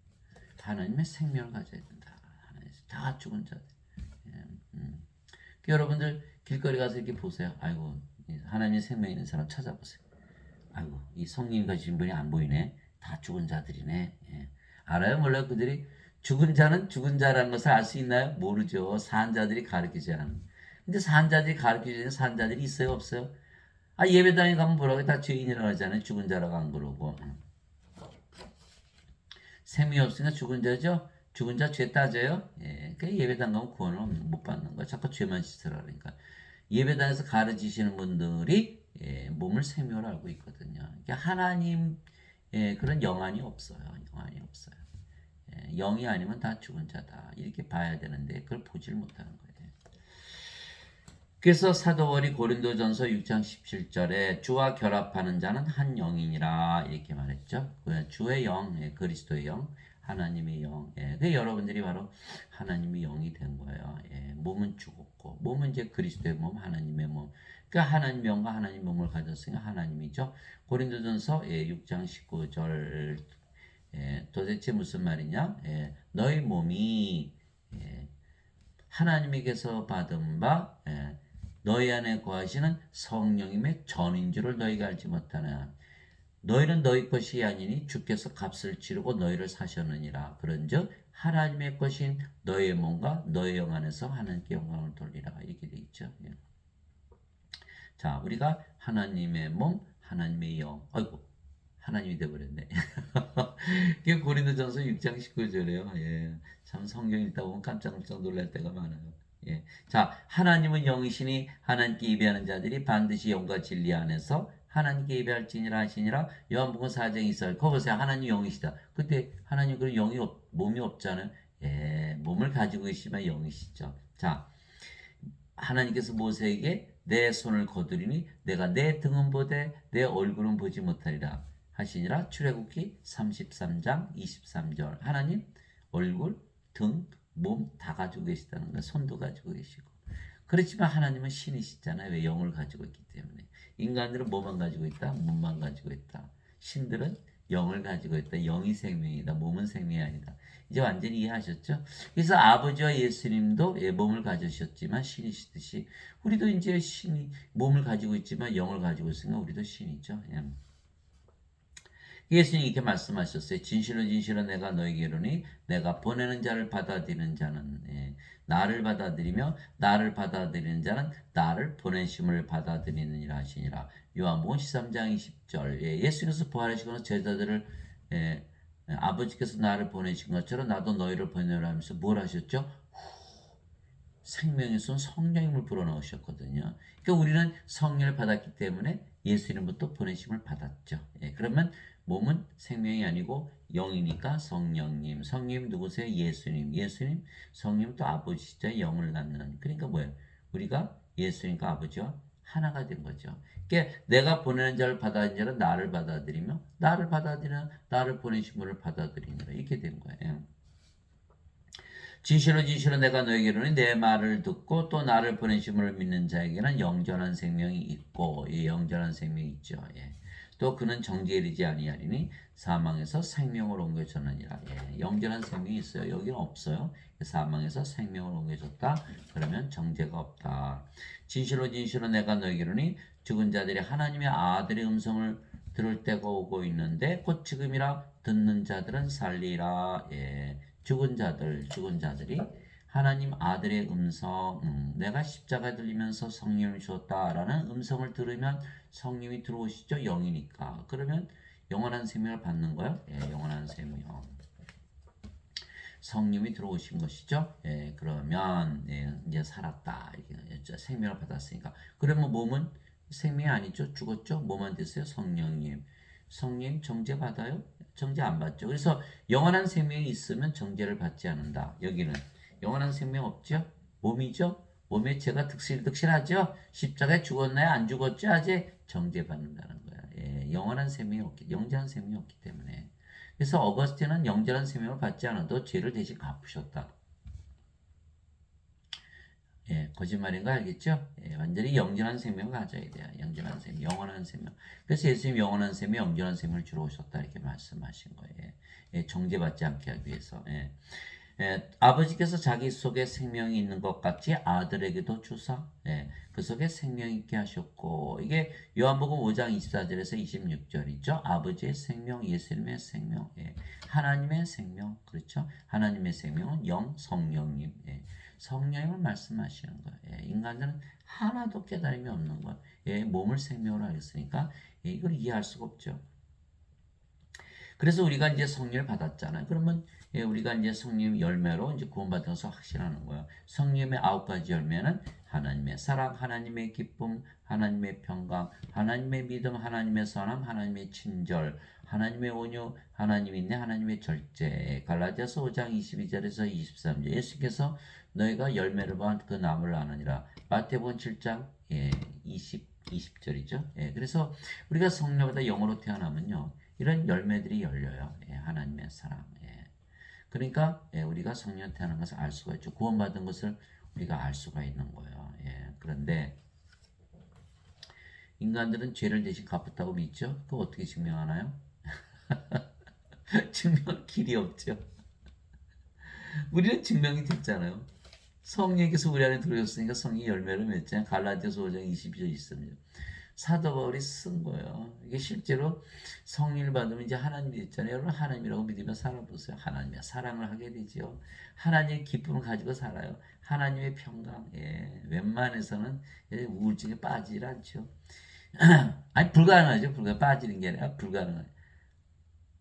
하나님의 생명을 가져야 된다. 다 죽은 자들. 예. 여러분들 길거리 가서 이렇게 보세요. 아이고 하나님의 생명 있는 사람 찾아보세요. 아이고 이 성령이 가진 분이 안 보이네. 다 죽은 자들이네. 예. 알아요? 몰라요? 그들이 죽은 자는 죽은 자라는 것을 알 수 있나요? 모르죠. 산 자들이 가르치지 않은. 근데 산 자들이 가르치지 산 자들이 있어요? 없어요? 아 예배당에 가면 뭐라고 다 죄인이라고 하잖아요. 죽은 자라고 안 그러고. 생명이 없으니까 죽은 자죠. 죽은 자 죄 따져요. 예. 그 예배당 가면 구원을 못 받는 거야. 자꾸 죄만 씻으라 그러니까. 예배당에서 가르치시는 분들이 몸을 생명으로 알고 있거든요. 그러니까 하나님 그런 영안이 없어요. 영안이 없어요. 영이 아니면 다 죽은 자다. 이렇게 봐야 되는데 그걸 보지를 못하는 거예요. 그래서 사도 바울이 고린도전서 6장 17절에 주와 결합하는 자는 한 영이니라 이렇게 말했죠. 주의 영, 그리스도의 영, 하나님의 영. 그 여러분들이 바로 하나님의 영이 된 거예요. 몸은 죽었고 몸은 이제 그리스도의 몸, 하나님의 몸. 그러니까 하나님의 영과 하나님의 몸을 가졌으니까 하나님이죠. 고린도전서 6장 19절 도대체 무슨 말이냐? 너희 몸이 하나님에게서 받은 바 너희 안에 거하시는 성령님의 전인 줄을 너희가 알지 못하나 너희는 너희 것이 아니니 주께서 값을 치르고 너희를 사셨느니라. 그런즉 하나님의 것인 너희의 몸과 너희 영 안에서 하나님께 영광을 돌리라. 이렇게 돼 있죠. 예. 자, 우리가 하나님의 몸, 하나님의 영. 아이고, 하나님이 되어버렸네. 이게 고린도전서 6장 19절이에요. 예. 참 성경 읽다 보면 깜짝깜짝 놀랄 때가 많아요. 예. 자, 하나님은 영이시니 하나님께 예배하는 자들이 반드시 영과 진리 안에서 하나님께 예배할지니라 하시니라. 요한복음 4장 2절. 거 보세요. 하나님 영이시다. 근데 하나님 그런 몸이 없잖아요. 예. 몸을 가지고 계시면 영이시죠. 자, 하나님께서 모세에게 내 손을 거두리니 내가 내 등은 보되 내 얼굴은 보지 못하리라 하시니라. 출애굽기 33장 23절. 하나님 얼굴, 등, 몸 다 가지고 계시다는 거예요. 손도 가지고 계시고. 그렇지만 하나님은 신이시잖아요. 왜? 영을 가지고 있기 때문에. 인간들은 뭐만 가지고 있다? 몸만 가지고 있다. 신들은 영을 가지고 있다. 영이 생명이다. 몸은 생명이 아니다. 이제 완전히 이해하셨죠? 그래서 아버지와 예수님도 몸을 가지셨지만 신이시듯이 우리도 이제 신이 몸을 가지고 있지만 영을 가지고 있으니까 우리도 신이죠. 예수님이 이렇게 말씀하셨어요. 진실로 진실로 내가 너에게 이르니 내가 보내는 자를 받아들이는 자는 나를 받아들이며 나를 받아들이는 자는 나를 보내심을 받아들이느니라 하시니라. 요한복음 13장 20절. 예수님께서 부활하시고 제자들을 아버지께서 나를 보내신 것처럼 나도 너희를 보내라 하면서 뭘 하셨죠? 생명의 손 성령님을 불어넣으셨거든요. 그러니까 우리는 성령을 받았기 때문에 예수님부터 보내심을 받았죠. 그러면 몸은 생명이 아니고 영이니까 성령님. 성령님 누구세요? 예수님. 예수님, 성령 또 아버지시죠. 영을 낳는. 그러니까 뭐예요? 우리가 예수님과 아버지와 하나가 된 거죠. 그러니까 내가 보내는 자를 받아들이는 자는 나를 받아들이며 나를 받아들이는 나를 보내신 분을 받아들이느라 이렇게 된 거예요. 진실로 진실로 내가 너에게 이르노니 내 말을 듣고 또 나를 보내심을 믿는 자에게는 영전한 생명이 있고 영전한 생명이 있죠. 또 그는 정죄에 이르지 아니하리니 사망에서 생명을 옮겨졌느니라. 영전한 생명이 있어요. 여기는 없어요. 사망에서 생명을 옮겨졌다. 그러면 정죄가 없다. 진실로 진실로 내가 너에게 이르니 죽은 자들이 하나님의 아들의 음성을 들을 때가 오고 있는데 곧 지금이라 듣는 자들은 살리라. 죽은 자들이 하나님 아들의 음성, 내가 십자가 들리면서 성령을 주었다라는 음성을 들으면 성령이 들어오시죠. 영이니까. 그러면 영원한 생명을 받는 거예요. 영원한 생명. 성령이 들어오신 것이죠. 그러면 이제 살았다. 이렇게 생명을 받았으니까. 그러면 몸은 생명이 아니죠. 죽었죠. 뭐만 됐어요? 성령님. 성령님 정죄 받아요? 정죄 안 받죠. 그래서 영원한 생명이 있으면 정죄를 받지 않는다. 여기는 영원한 생명 없죠? 몸이죠? 몸의 죄가 득실득실하죠? 십자가에 죽었나요? 안 죽었죠? 아직 정죄받는다는 거야. 예, 영원한 생명이 없기 때문에. 그래서 어거스틴은 영원한 생명을 받지 않아도 죄를 대신 갚으셨다. 예, 거짓말인 거 알겠죠? 예, 완전히 영원한 생명을 가져야 돼요. 영원한 생명, 영원한 생명. 그래서 예수님 영원한 생명, 영원한 생명을 주러 오셨다 이렇게 말씀하신 거예요. 예, 정죄받지 않게 하기 위해서. 예. 예, 아버지께서 자기 속에 생명이 있는 것 같이 아들에게도 주사, 예, 그 속에 생명 있게 하셨고, 이게 요한복음 5장 24절에서 26절이죠. 아버지의 생명, 예수님의 생명, 예, 하나님의 생명, 그렇죠? 하나님의 생명은 성령님, 예, 성령님을 말씀하시는 거예요. 예, 인간들은 하나도 깨달음이 없는 거예요. 예, 몸을 생명으로 하였으니까 예, 이걸 이해할 수가 없죠. 그래서 우리가 이제 성령을 받았잖아요. 그러면 예, 우리가 이제 성령 열매로 이제 구원받은 것을 확신하는 거예요. 성령의 9가지 열매는 하나님의 사랑, 하나님의 기쁨, 하나님의 평강, 하나님의 믿음, 하나님의 선함, 하나님의 친절, 하나님의 온유, 하나님의 인내, 하나님의 절제. 갈라디아서 5장 22절에서 23절. 예수께서 너희가 열매를 본 그 나무를 아느니라. 마태복음 7장 20절이죠. 예, 그래서 우리가 성령보다 영으로 태어나면요. 이런 열매들이 열려요. 예, 하나님의 사랑. 예. 그러니까 예, 우리가 성령 태어난 것을 알 수가 있죠. 구원받은 것을 우리가 알 수가 있는 거예요. 예. 그런데 인간들은 죄를 대신 갚았다고 믿죠? 그거 어떻게 증명하나요? 증명할 길이 없죠. 우리는 증명이 됐잖아요. 성령께서 우리 안에 들어오셨으니까 성령이 열매를 맺잖아요. 갈라디아서 5장 22절 23절. 사도 바울이 쓴 거예요. 이게 실제로 성령을 받으면 이제 하나님이 있잖아요. 여러분 하나님이라고 믿으며 살아보세요. 하나님의 사랑을 하게 되죠. 하나님의 기쁨을 가지고 살아요. 하나님의 평강. 예, 웬만해서는 우울증에 빠지질 않죠. 아니 불가능하죠. 빠지는 게 아니라 불가능해요.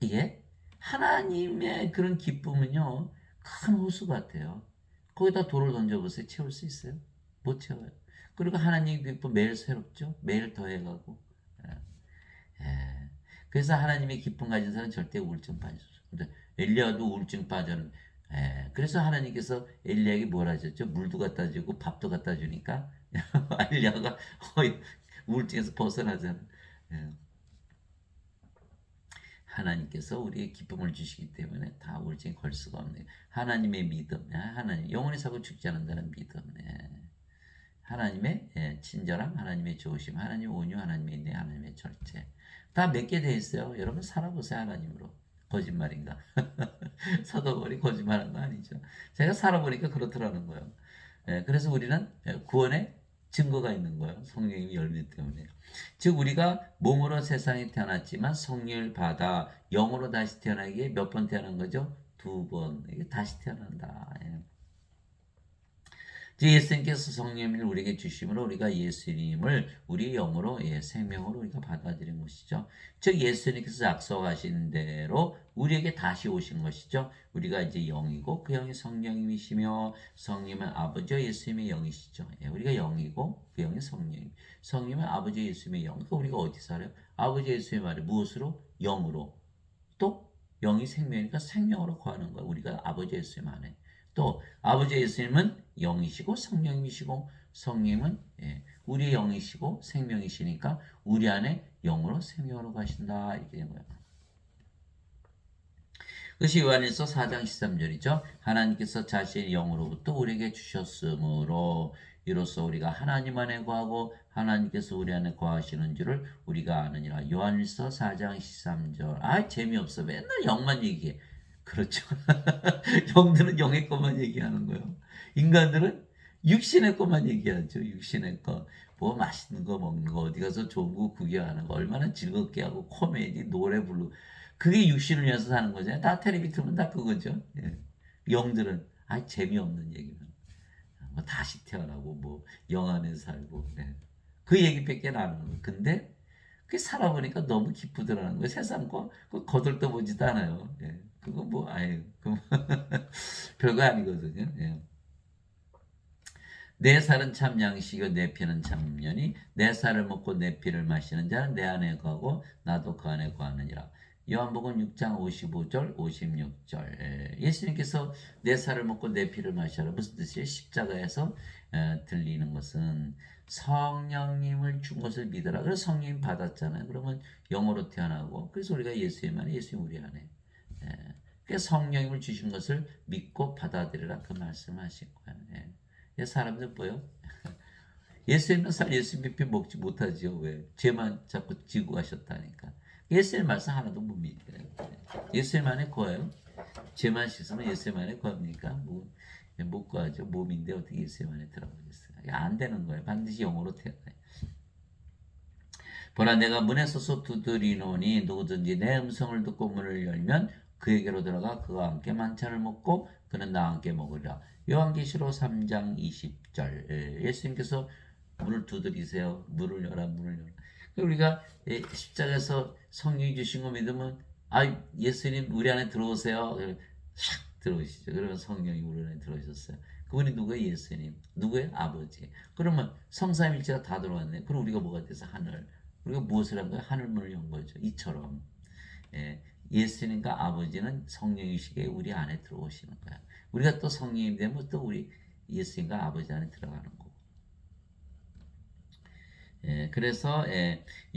이게 하나님의 그런 기쁨은요. 큰 호수 같아요. 거기다 돌을 던져보세요. 채울 수 있어요? 못 채워요. 그리고 하나님의 기쁨 매일 새롭죠? 매일 더해가고. 예. 예. 그래서 하나님의 기쁨 가진 사람은 절대 우울증 빠지죠. 근데 엘리야도 우울증 빠져는. 예. 그래서 하나님께서 엘리야에게 뭘 하셨죠? 물도 갖다 주고 밥도 갖다 주니까 엘리야가 거의 우울증에서 벗어나잖아. 예. 하나님께서 우리의 기쁨을 주시기 때문에 다 우울증에 걸 수가 없네요. 하나님의 믿음, 하나님 영원히 살고 죽지 않는다는 믿음, 하나님의 친절함, 하나님의 좋으심, 하나님의 온유, 하나님의 인내, 하나님의 절제 다 몇 개 돼 있어요. 여러분 살아보세요 하나님으로. 거짓말인가? 사도 바울이 거짓말한 거 아니죠. 제가 살아보니까 그렇더라는 거예요. 그래서 우리는 구원의 증거가 있는 거예요. 성령의 열매 때문에. 즉 우리가 몸으로 세상에 태어났지만 성령을 받아 영으로 다시 태어나기에 몇 번 태어난 거죠? 2번. 이게 다시 태어난다. 예. 예수님께서 성령을 우리에게 주심으로 우리가 예수님을 우리 영으로 생명으로 우리가 받아들인 것이죠. 즉 예수님께서 약속하신 대로 우리에게 다시 오신 것이죠. 우리가 이제 영이고 그 영이 성령님이시며 성령은 아버지와 예수님의 영이시죠. 우리가 영이고 그 영이 성령님. 성령은 아버지 예수님의 영. 그러니까 우리가 어디 살아요? 아버지 예수님의 말을 무엇으로? 영으로. 또 영이 생명이니까 생명으로 거하는 거야. 우리가 아버지 예수님 안에. 또 아버지 예수님은 영이시고 성령이시고 성령은 우리의 영이시고 생명이시니까 우리 안에 영으로 생명으로 가신다 이렇게 된 거예요. 그것이 요한일서 4장 13절이죠. 하나님께서 자신의 영으로부터 우리에게 주셨으므로 이로써 우리가 하나님 안에 거하고 하나님께서 우리 안에 거하시는 줄을 우리가 아느니라. 요한일서 4장 13절. 아 재미없어. 맨날 영만 얘기해. 그렇죠. 영들은 영의 것만 얘기하는 거예요. 인간들은 육신의 것만 얘기하죠. 육신의 것. 뭐 맛있는 거 먹는 거 어디 가서 좋은 거 구경하는 거 얼마나 즐겁게 하고 코미디 노래 부르고 그게 육신을 위해서 사는 거잖아요. 다 텔레비 틀면 다 그거죠. 예. 영들은 재미없는 얘기만. 뭐 다시 태어나고 뭐 영안에 살고 그 얘기밖에 안 하는 거예요. 근데 그 살아보니까 너무 기쁘더라는 거예요. 세상 거 거들떠 보지도 않아요. 그거 뭐 아유 그 별거 아니거든요. 내 살은 참 양식이요 내 피는 참 음료니 내 살을 먹고 내 피를 마시는 자는 내 안에 거하고 나도 그 안에 거하느니라. 요한복음 6장 55절 56절. 예수님께서 내 살을 먹고 내 피를 마셔라. 무슨 뜻이에요? 십자가에서 들리는 것은 성령님을 준 것을 믿어라. 그래서 성령 받았잖아요. 그러면 영으로 태어나고 그래서 우리가 예수님 안에 예수님 우리 안에. 그 성령님을 주신 것을 믿고 받아들이라 그 말씀하신 거예요. 사람들 뭐요? 예수님은 살 예수님 피 먹지 못하죠. 왜? 죄만 자꾸 지고 가셨다니까. 예수님 말씀 하나도 못 믿어요. 예수님 안에 거예요. 죄만 씻으면 예수님 안에 거합니까? 못 거하죠. 몸인데 어떻게 예수님 안에 들어가겠어요? 안 되는 거예요. 반드시 영으로 태어나요. 보라 내가 문에 서서 두드리노니 누구든지 내 음성을 듣고 문을 열면 그에게로 들어가 그와 함께 만찬을 먹고 그는 나와 함께 먹으리라. 요한계시록 3장 20절. 예수님께서 문을 두드리세요. 문을 열어 문을 열어. 우리가 십자가에서 성령이 주신 거 믿으면 예수님 우리 안에 들어오세요. 샥 들어오시죠. 그러면 성령이 우리 안에 들어오셨어요. 그분이 누구예요? 예수님. 누구예요? 아버지. 그러면 성삼일체가 다 들어왔네. 그럼 우리가 뭐가 돼서 하늘. 우리가 무엇을 한 거예요? 하늘문을 연 거죠. 이처럼 예수님과 아버지는 성령이시기에 우리 안에 들어오시는 거야. 우리가 또 성령이 되면 또 우리 예수님과 아버지 안에 들어가는 거고. 그래서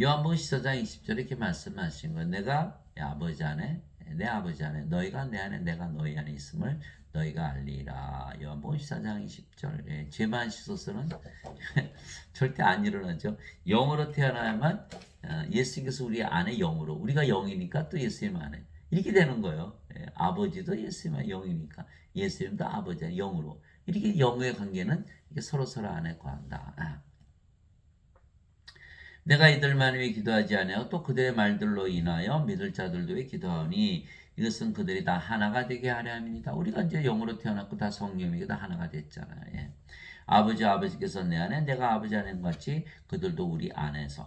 요한복음 14장 20절에 이렇게 말씀하신 거예요. 내가 아버지 안에 내 아버지 안에 너희가 내 안에 내가 너희 안에 있음을 너희가 알리라. 요한복음 14장 20절. 죄만 씻어서는 절대 안 일어나죠. 영으로 태어나야만 예수님께서 우리 안에 영으로 우리가 영이니까 또 예수님 안에 이렇게 되는 거예요. 아버지도 예수님 안에 영이니까 예수님도 아버지 안에 영으로 이렇게 영의 관계는 이게 서로 안에 거한다. 내가 이들만 위해 기도하지 아니하고 또 그들의 말들로 인하여 믿을 자들도 위해 기도하오니 이것은 그들이 다 하나가 되게 하려 함이니라. 우리가 이제 영으로 태어났고 다 성령이고 다 하나가 됐잖아요. 아버지께서 내 안에 내가 아버지 안에 같이 그들도 우리 안에서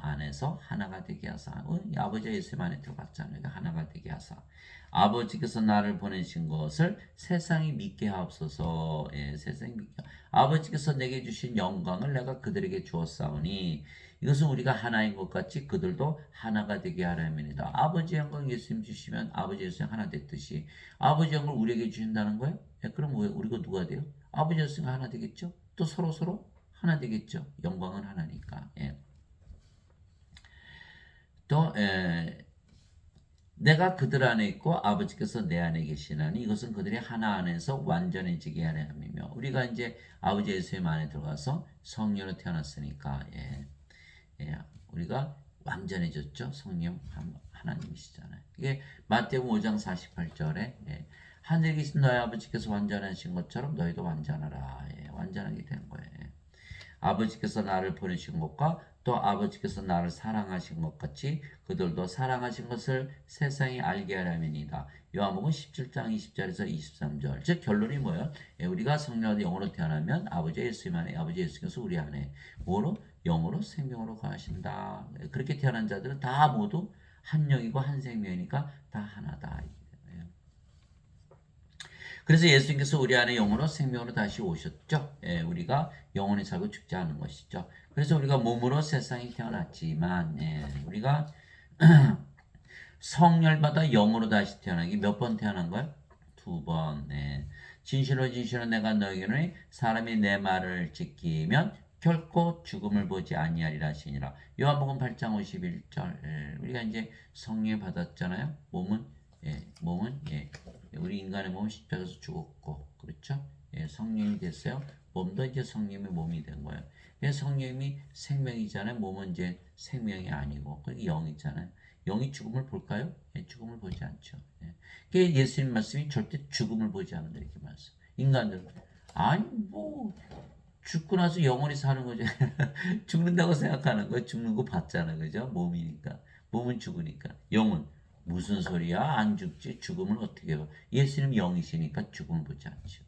하나가 되게 하사. 아버지가 예수님 안에 들어갔잖아요. 하나가 되게 하사. 아버지께서 나를 보내신 것을 세상이 믿게 하옵소서. 세상이 믿게. 아버지께서 내게 주신 영광을 내가 그들에게 주었사오니 이것은 우리가 하나인 것 같이 그들도 하나가 되게 하려면이다. 아버지 영광 예수님 주시면 아버지 예수님 하나 됐듯이 아버지 영광을 우리에게 주신다는 거예요? 그럼 우리가 누가 돼요? 아버지 예수님 하나 되겠죠? 또 서로 하나 되겠죠? 영광은 하나니까. 또 내가 그들 안에 있고 아버지께서 내 안에 계시나니 이것은 그들이 하나 안에서 완전해지게 하려 함이며 우리가 이제 아버지 예수님 안에 들어가서 성령으로 태어났으니까 우리가 완전해졌죠. 성령 하나님이시잖아요. 이게 마태복음 5장 48절에 하늘에 계신 너희 아버지께서 완전하신 것처럼 너희도 완전하라. 완전하게 된 거예요. 아버지께서 나를 보내신 것과 또 아버지께서 나를 사랑하신 것 같이 그들도 사랑하신 것을 세상이 알게 하려면이다. 요한복음 17장 20절에서 23절. 즉 결론이 뭐예요? 우리가 성령으로 영으로 태어나면 아버지 예수님 안에 아버지 예수께서 우리 안에 뭐로? 영으로 생명으로 거하신다. 그렇게 태어난 자들은 다 모두 한 영이고 한 생명이니까 다 하나다. 그래서 예수님께서 우리 안에 영으로 생명으로 다시 오셨죠. 우리가 영원히 살고 죽지 않는 것이죠. 그래서 우리가 몸으로 세상에 태어났지만 우리가 성령받아 영으로 다시 태어나기 몇 번 태어난 거야? 2번. 진실로 내가 너희에게 사람이 내 말을 지키면 결코 죽음을 보지 아니하리라 하시니라. 요한복음 8장 51절. 우리가 이제 성령 받았잖아요. 몸은 우리 인간의 몸은 십자가에서 죽었고, 그렇죠? 성령이 됐어요. 몸도 이제 성령의 몸이 된 거예요. 성령이 생명이잖아요. 몸은 이제 생명이 아니고, 그게 영이잖아요. 영이 죽음을 볼까요? 죽음을 보지 않죠. 그게 예수님 말씀이 절대 죽음을 보지 않는다 이렇게 말씀. 인간들 죽고 나서 영원히 사는 거죠. 죽는다고 생각하는 거예요. 죽는 거 봤잖아, 그죠? 몸이니까, 몸은 죽으니까, 영은 무슨 소리야? 안 죽지. 죽음을 어떻게 봐? 예수님 영이시니까 죽음을 보지 않죠.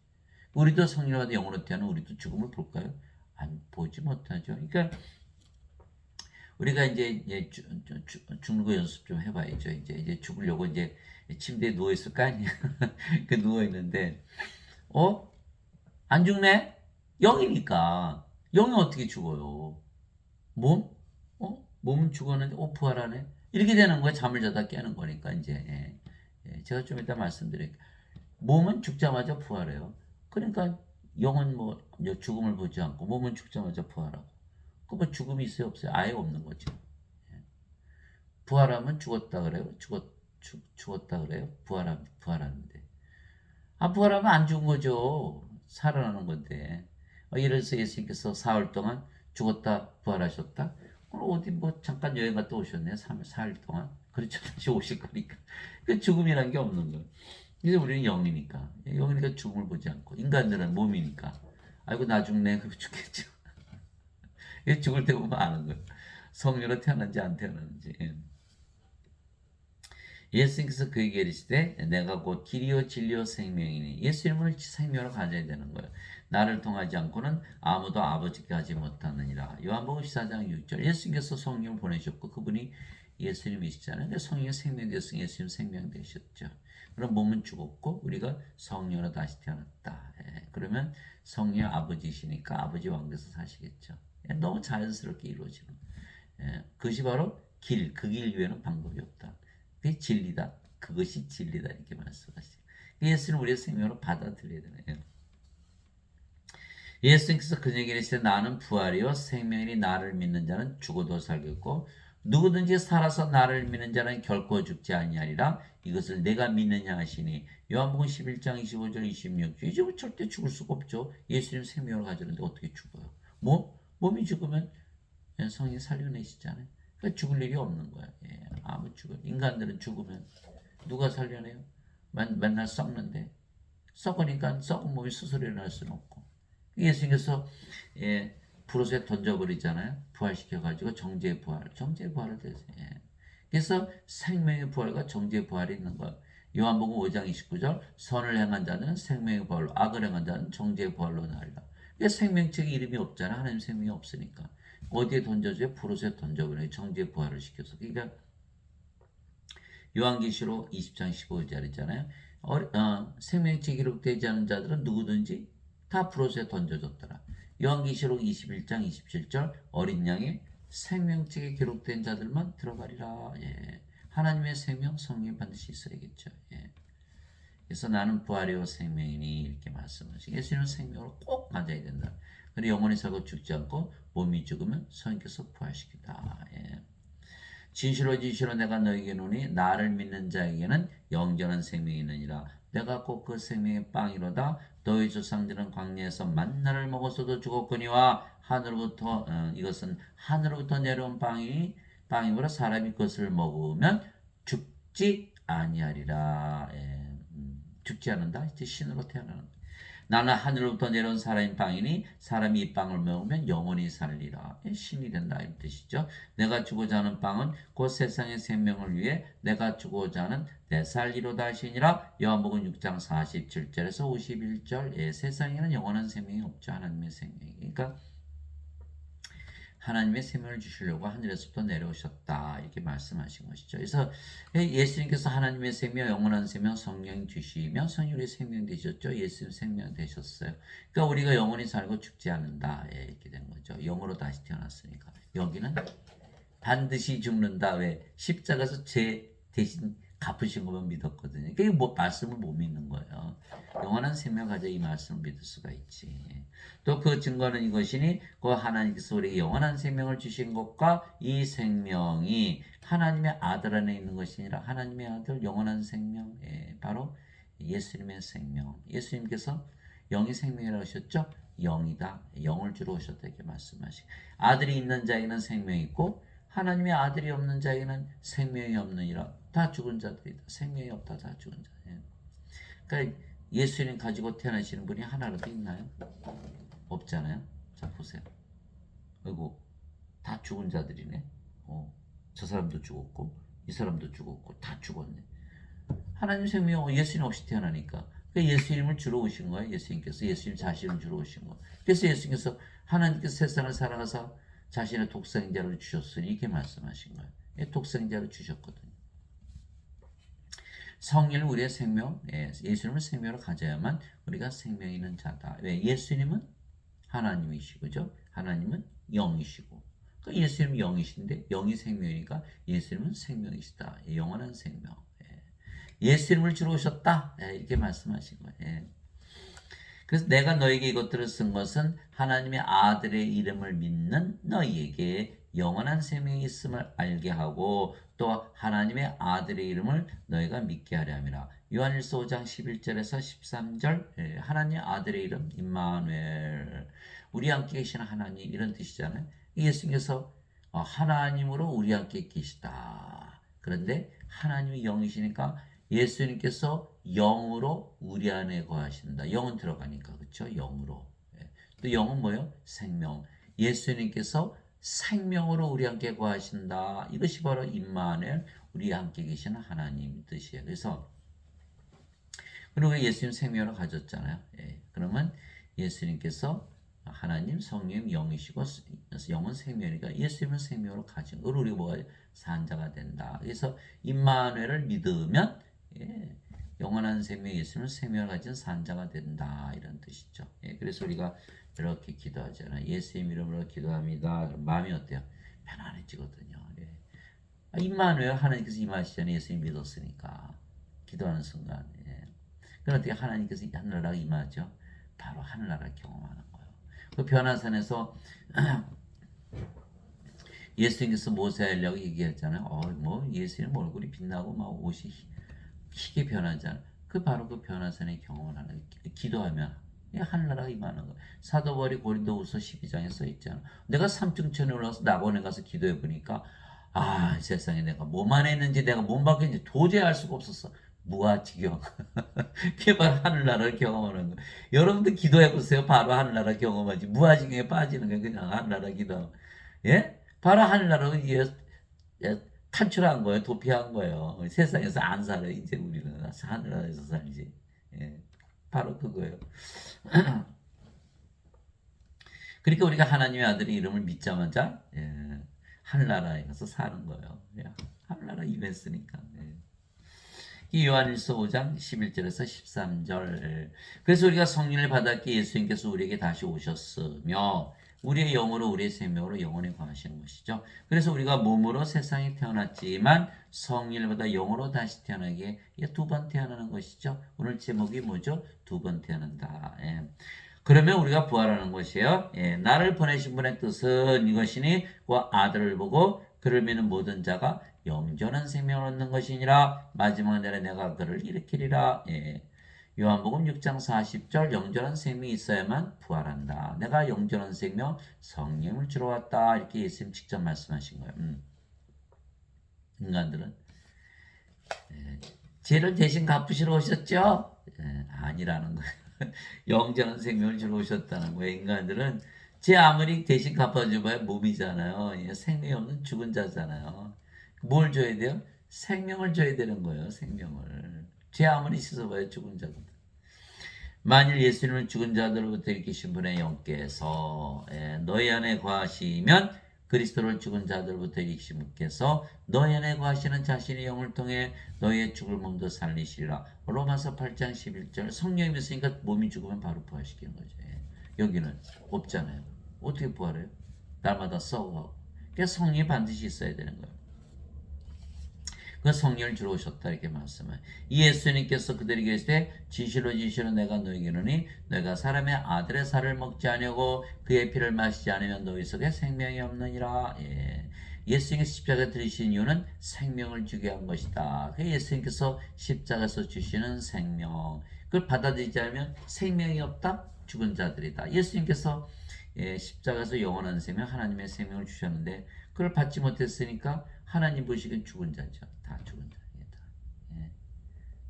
우리도 성령받아 영으로 태어나면 우리도 죽음을 볼까요? 안 보지 못하죠. 그러니까 우리가 이제 죽는 거 연습 좀 해봐야죠. 이제 죽으려고 이제 침대에 누워 있을 거 아니야. 그 누워 있는데 안 죽네? 영이니까. 영이 어떻게 죽어요? 몸? 몸은 죽었는데 부활하네? 이렇게 되는 거야. 잠을 자다 깨는 거니까 이제. 제가 좀 이따 말씀드릴게요. 몸은 죽자마자 부활해요. 그러니까 영은 뭐 죽음을 보지 않고 몸은 죽자마자 부활하고. 그 뭐 죽음이 있어요 없어요? 아예 없는 거죠. 부활하면 죽었다 그래요? 죽었다 그래요? 부활하는데. 부활하면 안 죽은 거죠. 살아나는 건데. 이래서 예수님께서 사흘 동안 죽었다 부활하셨다? 그럼 어디 뭐 잠깐 여행 갔다 오셨네요. 4일 동안. 그렇죠. 다시 오실 거니까. 그 죽음이란 게 없는 거예요. 이제 우리는 영이니까. 영이니까 죽음을 보지 않고. 인간들은 몸이니까. 아이고, 나 죽네. 그럼 죽겠죠. 죽을 때 보면 아는 거예요. 성령으로 태어난지 안 태어났는지. 예수님께서 그에게 이르시되 내가 곧 길이요 진리요 생명이니 예수님을 생명으로 가져야 되는 거예요. 나를 통하지 않고는 아무도 아버지께 가지 못하느니라. 요한복음 14장 6절 예수님께서 성령을 보내셨고 그분이 예수님이시잖아요. 근데 성령이 생명 되었으니 예수님 생명 되셨죠. 그럼 몸은 죽었고 우리가 성령으로 다시 태어났다. 그러면 성령 아버지시니까 아버지 왕께서 사시겠죠. 너무 자연스럽게 이루어지는 그것이 바로 그 길 위에는 방법이 없다. 그게 진리다. 그것이 진리다. 이렇게 말씀하시죠. 예수는 우리의 생명으로 받아들여야 되네요. 예수님께서 그에게 이르시되 나는 부활이요 생명이니 나를 믿는 자는 죽어도 살겠고 누구든지 살아서 나를 믿는 자는 결코 죽지 아니하리라. 이것을 내가 믿느냐 하시니 요한복음 11장 25절 26절 이제 절대 죽을 수가 없죠. 예수님 생명을 가지는데 어떻게 죽어요? 몸이 죽으면 성령이 살려내시잖아요. 그러니까 죽을 일이 없는 거야. 아무 인간들은 죽으면 누가 살려내요? 맨날 썩는데 썩으니까 썩은 몸이 스스로 일어날 수는 없고 예수님께서 불옷에 던져버리잖아요. 부활시켜가지고 정죄의 부활을 되세요. 그래서 생명의 부활과 정죄의 부활이 있는 거예요. 요한복음 5장 29절 선을 행한 자는 생명의 부활로 악을 행한 자는 정죄의 부활로 나리라. 생명책에 이름이 없잖아. 하나님 생명이 없으니까. 어디에 던져줘요? 불옷에 던져버려요. 정죄의 부활을 시켜서. 그러니까 요한계시록 20장 15절 있잖아요. 생명책에 기록되지 않은 자들은 누구든지 다 불옷에 던져졌더라. 요한계시록 21장 27절 어린 양의 생명책에 기록된 자들만 들어가리라. 하나님의 생명 성령 반드시 있어야겠죠. 그래서 나는 부활이요 생명이니 이렇게 말씀하시고 예수님은 생명으로 꼭 가져야 된다. 그리고 영원히 살고 죽지 않고 몸이 죽으면 성령께서 부활시키다. 진실로 진실로 내가 너에게 노니 나를 믿는 자에게는 영전한 생명이 있느니라. 내가 꼭 그 생명의 빵이로다. 너희 조상들은 광야에서 만나를 먹었어도 죽었거니와 하늘로부터 이것은 하늘로부터 내려온 빵이므로 사람이 그것을 먹으면 죽지 아니하리라. 죽지 않는다. 이제 신으로 태어나는 거예요. 나는 하늘로부터 내려온 살아있는 빵이니 사람이 이 빵을 먹으면 영원히 살리라. 신이 된다 이 뜻이죠. 내가 주고자 하는 빵은 곧 세상의 생명을 위해 내가 주고자 하는 내 살리로다 하시니라. 요한복음 6장 47절에서 51절. 세상에는 영원한 생명이 없죠. 하나님의 생명이. 그러니까 하나님의 생명을 주시려고 하늘에서부터 내려오셨다. 이렇게 말씀하신 것이죠. 그래서 예수님께서 하나님의 생명, 영원한 생명, 성령 주시며 성령의 생명 되셨죠. 예수님 생명 되셨어요. 그러니까 우리가 영원히 살고 죽지 않는다. 이렇게 된 거죠. 영으로 다시 태어났으니까. 여기는 반드시 죽는다. 왜? 십자가에서 죄 대신 갚으신 것만 믿었거든요. 그게 말씀을 못 믿는 거예요. 영원한 생명 가져 이 말씀을 믿을 수가 있지. 또 그 증거는 이것이니 그 하나님께서 우리에게 영원한 생명을 주신 것과 이 생명이 하나님의 아들 안에 있는 것이 아니라 하나님의 아들 영원한 생명 바로 예수님의 생명. 예수님께서 영이 생명이라고 하셨죠? 영이다. 영을 주러 오셨다 이렇게 말씀하시고 아들이 있는 자에게는 생명이 있고 하나님의 아들이 없는 자에게는 생명이 없느니라. 다 죽은 자들이다. 생명이 없다. 다 죽은 자. 그러니까 예수님 가지고 태어나시는 분이 하나라도 있나요? 없잖아요. 자 보세요. 아이고 다 죽은 자들이네. 저 사람도 죽었고 이 사람도 죽었고 다 죽었네. 하나님 생명이 예수님 없이 태어나니까. 그러니까 예수님을 주러 오신 거예요. 예수님께서 예수님 자신을 주러 오신 거예요. 그래서 예수님께서 하나님께서 세상을 사랑하사 자신의 독생자를 주셨으니 이렇게 말씀하신 거예요. 독생자를 주셨거든요. 성령을 우리의 생명, 예수님을 생명으로 가져야만 우리가 생명 있는 자다. 왜? 예수님은 하나님이시고, 그죠? 하나님은 영이시고. 그러니까 예수님은 영이신데 영이 생명이니까 예수님은 생명이시다. 영원한 생명. 예수님을 주로 오셨다. 이렇게 말씀하신 거예요. 그래서 내가 너에게 이것들을 쓴 것은 하나님의 아들의 이름을 믿는 너희에게 영원한 생명이 있음을 알게 하고 또 하나님의 아들의 이름을 너희가 믿게 하려 함이라. 요한일서 5장 11절에서 13절 하나님의 아들의 이름 임마누엘 우리 함께 계신 하나님 이런 뜻이잖아요. 예수님께서 하나님으로 우리 함께 계시다. 그런데 하나님이 영이시니까 예수님께서 영으로 우리 안에 거하신다. 영은 들어가니까 그렇죠? 영으로. 또 영은 뭐예요? 생명. 예수님께서 생명으로 우리 함께 거하신다. 이것이 바로 임마누엘 우리 함께 계시는 하나님 뜻이에요. 그래서 그리고 예수님 생명을 가졌잖아요. 그러면 예수님께서 하나님 성령 영이시고 영은 생명이니까 예수님은 생명으로 가진 걸 우리가 뭐가 산자가 된다. 그래서 임마누엘을 믿으면 영원한 생명 예수님은 생명을 가진 산자가 된다. 이런 뜻이죠. 그래서 우리가 이렇게 기도하잖아요. 예수님 이름으로 기도합니다. 마음이 어때요? 편안해지거든요. 임마누엘 하나님께서 임하시잖아요. 예수님 믿었으니까 기도하는 순간. 그럼 어떻게 하나님께서 하늘나라가 임하죠? 바로 하늘나라를 경험하는 거예요. 그 변화산에서 예수님께서 모세하려고 얘기했잖아요. 뭐 예수님 얼굴이 빛나고 막 옷이 희게 변하잖아요. 바로 그 변화산의 경험을 하는 기도하면 하늘나라가 임하는 거예요. 사도 바울이 고린도후서 12장에 써 있잖아. 내가 삼층천에 올라가서 낙원에 가서 기도해 보니까 세상에 내가 뭐만 했는지 내가 뭔 바뀌었는지 도저히 알 수가 없었어. 무아지경. 그게 바로 하늘나라를 경험하는 거예요. 여러분들 기도해 보세요. 바로 하늘나라 경험하지. 무아지경에 빠지는 거예요. 그냥 하늘나라 기도. 바로 하늘나라로 탈출한 거예요. 도피한 거예요. 세상에서 안 살아요. 이제 우리는 하늘나라에서 살지. 바로 그거예요. 그러니까 우리가 하나님의 아들의 이름을 믿자마자 하늘나라에 가서 사는 거예요. 하늘나라 임했으니까. 이 요한일서 5장 11절에서 13절. 그래서 우리가 성령을 받았기에 예수님께서 우리에게 다시 오셨으며 우리의 영으로 우리의 생명으로 영원히 거하시는 것이죠. 그래서 우리가 몸으로 세상에 태어났지만 성령을 받아 영으로 다시 태어나게 두 번 태어나는 것이죠. 오늘 제목이 뭐죠? 두 번 태어난다. 그러면 우리가 부활하는 것이에요. 나를 보내신 분의 뜻은 이것이니 그 아들을 보고 그를 믿는 모든 자가 영전한 생명을 얻는 것이니라. 마지막 날에 내가 그를 일으키리라. 요한복음 6장 40절 영전한 생명이 있어야만 부활한다. 내가 영전한 생명 성령을 주러 왔다. 이렇게 예수님 직접 말씀하신 거예요. 인간들은 죄를 대신 갚으시러 오셨죠? 아니라는 거예요. 영전한 생명을 주러 오셨다는 거예요. 인간들은 죄 아무리 대신 갚아줘봐야 몸이잖아요. 생명이 없는 죽은 자잖아요. 뭘 줘야 돼요? 생명을 줘야 되는 거예요. 생명을. 죄 아무리 씻어봐야 죽은 자거든. 만일 예수님을 죽은 자들로부터 일으키신 분의 영께서 너희 안에 거하시면 그리스도를 죽은 자들로부터 일으키신 분께서 너희 안에 거하시는 자신의 영을 통해 너희의 죽을 몸도 살리시리라. 로마서 8장 11절. 성령이 있으니까 몸이 죽으면 바로 부활시키는 거죠. 여기는 없잖아요. 어떻게 부활해요? 날마다 썩어가고. 그래서 성령이 반드시 있어야 되는 거예요. 그 성령을 주러 오셨다 이렇게 말씀을. 이 예수님께서 그들에게 이르시되 진실로 내가 너에게 이르노니 너희가 사람의 아들의 살을 먹지 아니하고 그의 피를 마시지 않으면 너희 속에 생명이 없느니라. 예수님께서 십자가에 들으신 이유는 생명을 주게 한 것이다. 그 예수님께서 십자가에서 주시는 생명 그걸 받아들이지 않으면 생명이 없다. 죽은 자들이다. 예수님께서 십자가에서 영원한 생명 하나님의 생명을 주셨는데 그걸 받지 못했으니까 하나님 보시기엔 죽은 자죠. 다 죽은 자입니다.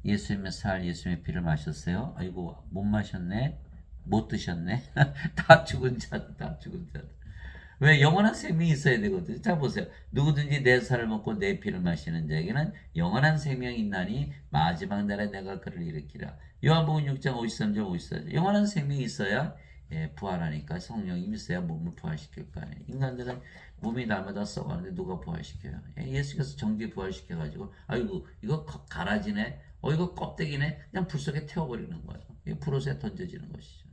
예수님의 살, 예수님의 피를 마셨어요? 아이고 못 마셨네? 못 드셨네? 다 죽은 자들, 다 죽은 자들. 왜? 영원한 생명이 있어야 되거든요. 자 보세요. 누구든지 내 살을 먹고 내 피를 마시는 자에게는 영원한 생명이 있나니 마지막 날에 내가 그를 일으키라. 요한복음 6장 53절 54절. 영원한 생명이 있어야 부활하니까 성령이 있어야 몸을 부활시킬 거 아니에요. 인간들은 몸이 날마다 썩어가는데 누가 부활시켜요? 예수께서 정기 부활시켜가지고 아이고 이거 가라지네 이거 껍데기네 그냥 불 속에 태워버리는 거예요. 불옷에 던져지는 것이죠.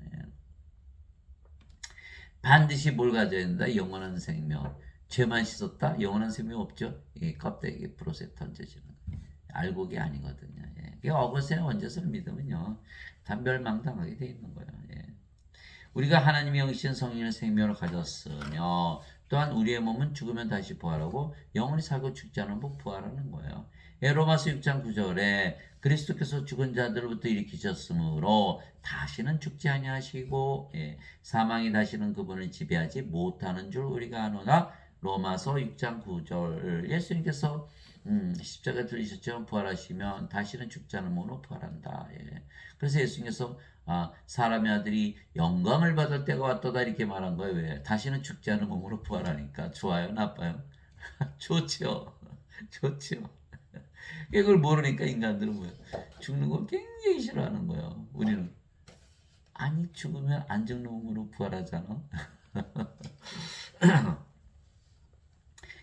반드시 뭘 가져야 된다? 영원한 생명. 죄만 씻었다? 영원한 생명 없죠? 이 껍데기 프로세 던져지는 거예요. 알곡이 아니거든요. 예. 이 어거스의 원죄를 믿으면요. 다 멸망당하게 돼 있는 거예요. 예. 우리가 하나님의 영이신 성령의 생명을 가졌으며 또한 우리의 몸은 죽으면 다시 부활하고 영원히 살고 죽지 않은 법 부활하는 거예요. 예, 로마서 6장 9절에 그리스도께서 죽은 자들로부터 일으키셨으므로 다시는 죽지 아니하시고 사망이 다시는 그분을 지배하지 못하는 줄 우리가 아노라. 로마서 6장 9절. 예수님께서 십자가 들리셨지만 부활하시면 다시는 죽지 않은 몸으로 부활한다. 예. 그래서 예수님께서 사람의 아들이 영광을 받을 때가 왔도다 이렇게 말한 거예요. 왜? 다시는 죽지 않은 몸으로 부활하니까. 좋아요? 나빠요? 좋죠. 좋죠. 이걸 모르니까 인간들은 뭐야? 죽는 걸 굉장히 싫어하는 거예요. 우리는 아니 죽으면 안 죽는 몸으로 부활하잖아.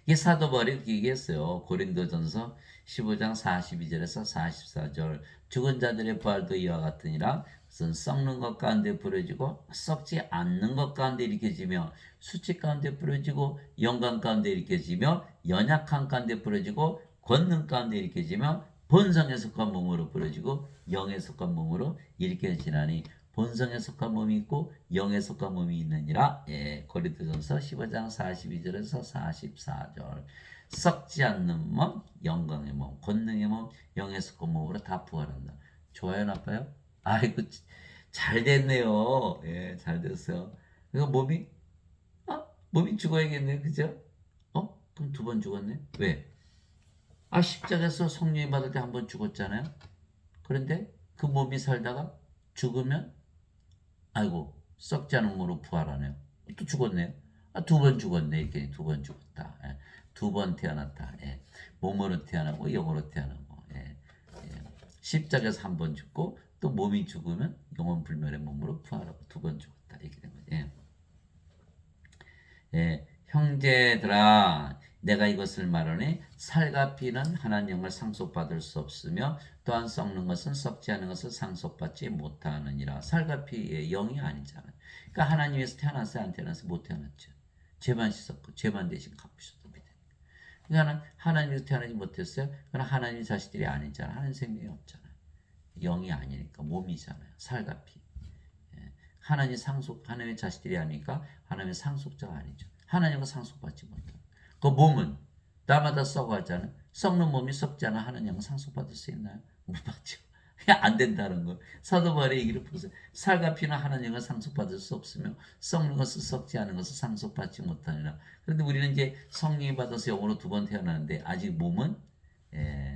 이 사도 바울이 그렇게 얘기했어요. 고린도전서 15장 42절에서 44절. 죽은 자들의 부활도 이와 같으니라. 그것은 썩는 것 가운데 부러지고 썩지 않는 것 가운데 일으켜지며 수치 가운데 부러지고 영광 가운데 일으켜지며 연약한 가운데 부러지고 권능 가운데 일으켜지며 본성에 속한 몸으로 부러지고 영에 속한 몸으로 일으켜지나니 본성에 속한 몸이 있고 영에 속한 몸이 있느니라. 예, 고린도전서 15장 42절에서 44절. 썩지 않는 몸, 영광의 몸, 권능의 몸, 영에 속한 몸으로 다 부활한다. 좋아요, 나빠요? 아이고, 잘 됐네요. 예, 잘 됐어요. 이거 몸이 죽어야겠네, 그죠? 그럼 두 번 죽었네? 왜? 십자가에서 성령이 받을 때 한 번 죽었잖아요. 그런데 그 몸이 살다가 죽으면 아이고 썩지 않은 몸으로 부활하네요. 또 죽었네요. 두 번 죽었네. 이렇게 두 번 죽었다. 예. 두 번 태어났다. 예. 몸으로 태어나고 영으로 태어나고. 예. 예. 십자가에서 한 번 죽고 또 몸이 죽으면 영원 불멸의 몸으로 부활하고 두 번 죽었다. 이렇게 된 거죠. 예. 예. 형제들아 내가 이것을 말하니 살과 피는 하나님을 상속받을 수 없으며 또한 썩는 것은 썩지 않은 것을 상속받지 못하느니라. 살과 피의 영이 아니잖아요. 그러니까 하나님에서 태어났어요? 안 태어났어요? 못 태어났죠. 죄만 씻었고 죄만 대신 갚으셨다. 그러니까 하나님에서 태어나지 못했어요? 그러나 하나님 자식들이 아니잖아요. 하나님 생명이 없잖아요. 영이 아니니까 몸이잖아요. 살과 피. 하나님의 자식들이 아니니까 하나님의 상속자가 아니죠. 하나님과 상속받지 못해요. 그 몸은 나마다 썩어가잖아요. 썩는 몸이 썩지 않아 하나님과 상속받을 수 있나요? 못 받죠. 안 된다는 거. 사도 바울의 얘기를 보세요. 살과 피는 하나님과 상속받을 수 없으며 썩는 것은 썩지 않은 것을 상속받지 못하니라. 그런데 우리는 이제 성령이 받아서 영으로 두 번 태어나는데 아직 몸은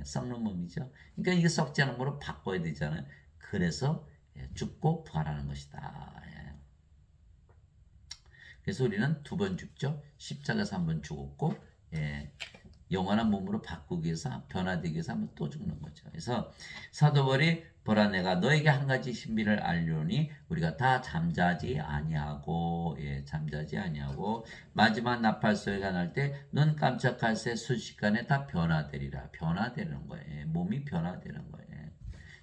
썩는 몸이죠. 그러니까 이게 썩지 않은 몸으로 바꿔야 되잖아요. 그래서 죽고 부활하는 것이다. 그래서 우리는 두 번 죽죠. 십자가에서 한 번 죽었고 영원한 몸으로 바꾸기 위해서 변화되기 위해서 한 번 또 죽는 거죠. 그래서 사도 바울이 보라 내가 너에게 한 가지 신비를 알려니 우리가 다 잠자지 아니하고 잠자지 아니하고 마지막 나팔 소리가 날 때 눈 깜짝할 새 순식간에 다 변화되리라. 변화되는 거예요. 몸이 변화되는 거예요.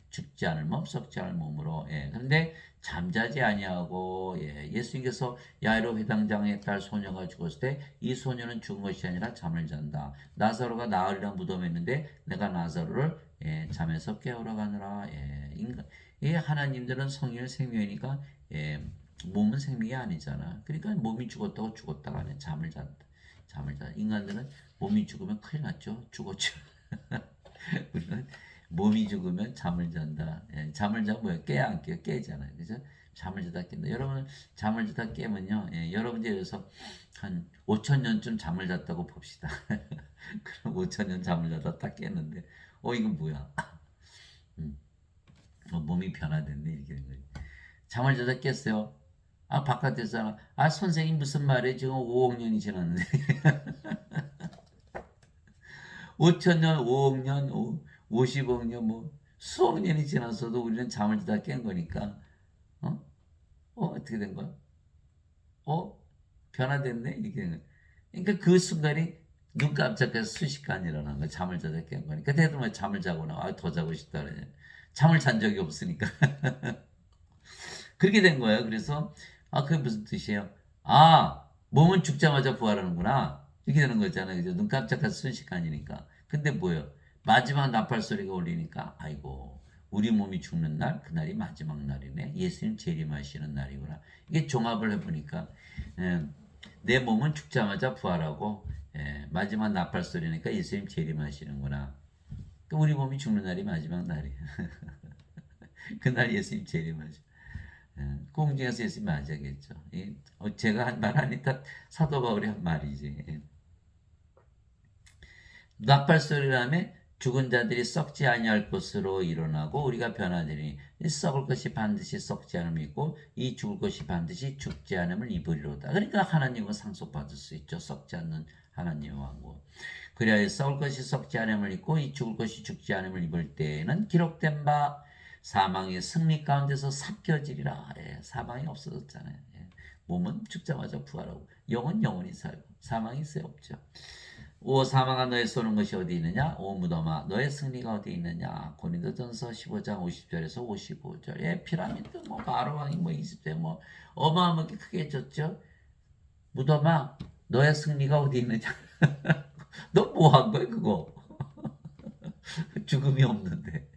죽지 않을 몸, 썩지 않을 몸으로. 그런데 잠자지 아니하고 예수님께서 야이로 회당장의 딸 소녀가 죽었을 때 이 소녀는 죽은 것이 아니라 잠을 잔다. 나사로가 나흘이나 무덤에 있는데 내가 나사로를 잠에서 깨우러 가느라. 하나님들은 성령의 생명이니까 몸은 생명이 아니잖아. 그러니까 몸이 죽었다고 죽었다가 아니라 잠을 잔다. 잠을 잔다. 인간들은 몸이 죽으면 큰일 났죠. 죽었죠. 우리는 몸이 죽으면 잠을 잔다. 잠을 자면 뭐야? 깨야 안 깨요? 깨잖아요. 그죠? 잠을 자다 깬다. 여러분 잠을 자다 깨면요. 여러분들이 그래서 한 5천 년쯤 잠을 잤다고 봅시다. 그럼 5천 년 잠을 자다 딱 깼는데 이건 뭐야? 몸이 변화됐네 이렇게 된 거예요. 잠을 자다 깼어요. 바깥에서 선생님 무슨 말이에요? 지금 5억 년이 지났는데 5천 년, 5억 년, 50억 년, 수억 년이 지났어도 우리는 잠을 자다 깬 거니까, 어떻게 된 거야? 변화됐네? 이렇게 된 거야. 그러니까 그 순간이 눈 깜짝해서 순식간이라는 거야. 잠을 자다 깬 거니까. 대부분 잠을 자거나, 더 자고 싶다 그러냐. 잠을 잔 적이 없으니까. 그렇게 된 거예요. 그래서, 그게 무슨 뜻이에요? 몸은 죽자마자 부활하는구나. 이렇게 되는 거잖아요. 그죠? 눈 깜짝할 순식간이니까. 근데 뭐예요? 마지막 나팔 소리가 울리니까, 아이고, 우리 몸이 죽는 날, 그날이 마지막 날이네. 예수님 재림하시는 날이구나. 이게 종합을 해보니까, 예, 내 몸은 죽자마자 부활하고, 마지막 나팔 소리니까 예수님 재림하시는구나. 우리 몸이 죽는 날이 마지막 날이에요. 그날 예수님 재림하죠. 공중에서 예수님 맞아야겠죠. 제가 한 말 아니다. 사도 바울이 한 말이지. 나팔 소리라며 죽은 자들이 썩지 아니할 것으로 일어나고 우리가 변하되니 썩을 것이 반드시 썩지 않음을 입고 이 죽을 것이 반드시 죽지 않음을 입으리로다. 그러니까 하나님은 상속받을 수 있죠. 썩지 않는 하나님의 왕국. 그래야 썩을 것이 썩지 않음을 입고 이 죽을 것이 죽지 않음을 입을 때에는 기록된 바 사망의 승리 가운데서 삭혀지리라. 사망이 없어졌잖아요. 몸은 죽자마자 부활하고 영은 영원히 살고 사망이 있어요? 없죠. 오 사망아 너의 쏘는 것이 어디 있느냐? 오 무덤아 너의 승리가 어디 있느냐? 고린도전서 15장 50절에서 55절. 피라미드 뭐 바로왕이 뭐 20대 뭐 어마어마하게 크게 해줬죠. 무덤아 너의 승리가 어디 있느냐? 너 뭐 한 거야 그거? 죽음이 없는데.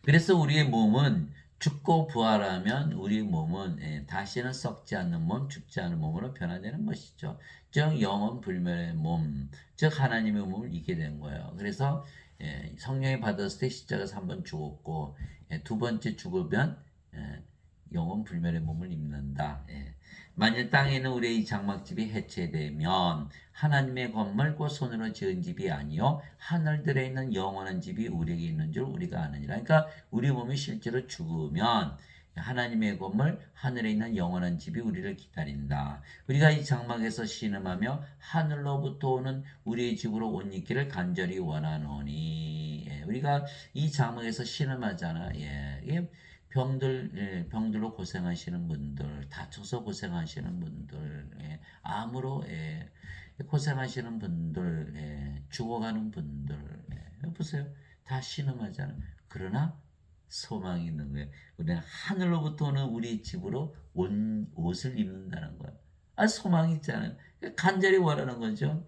그래서 우리의 몸은 죽고 부활하면 우리 몸은 다시는 썩지 않는 몸, 죽지 않은 몸으로 변화되는 것이죠. 즉 영원 불멸의 몸, 즉 하나님의 몸을 입게 된 거예요. 그래서 성령이 받았을 때 십자가에서 한 번 죽었고 두 번째 죽으면 영원 불멸의 몸을 입는다. 만일 땅에 있는 우리의 이 장막집이 해체되면 하나님의 건물 곧 손으로 지은 집이 아니요 하늘들에 있는 영원한 집이 우리에게 있는 줄 우리가 아느니라. 그러니까 우리 몸이 실제로 죽으면 하나님의 건물 하늘에 있는 영원한 집이 우리를 기다린다. 우리가 이 장막에서 신음하며 하늘로부터 오는 우리의 집으로 옷 입기를 간절히 원하노니. 우리가 이 장막에서 신음하잖아. 병들로 고생하시는 분들, 다쳐서 고생하시는 분들, 암으로 고생하시는 분들, 죽어가는 분들, 보세요. 다 신음하잖아요. 그러나 소망이 있는 거예요. 우리는 하늘로부터 오는 우리 집으로 옷을 입는다는 거예요. 소망이 있잖아요. 간절히 원하는 거죠.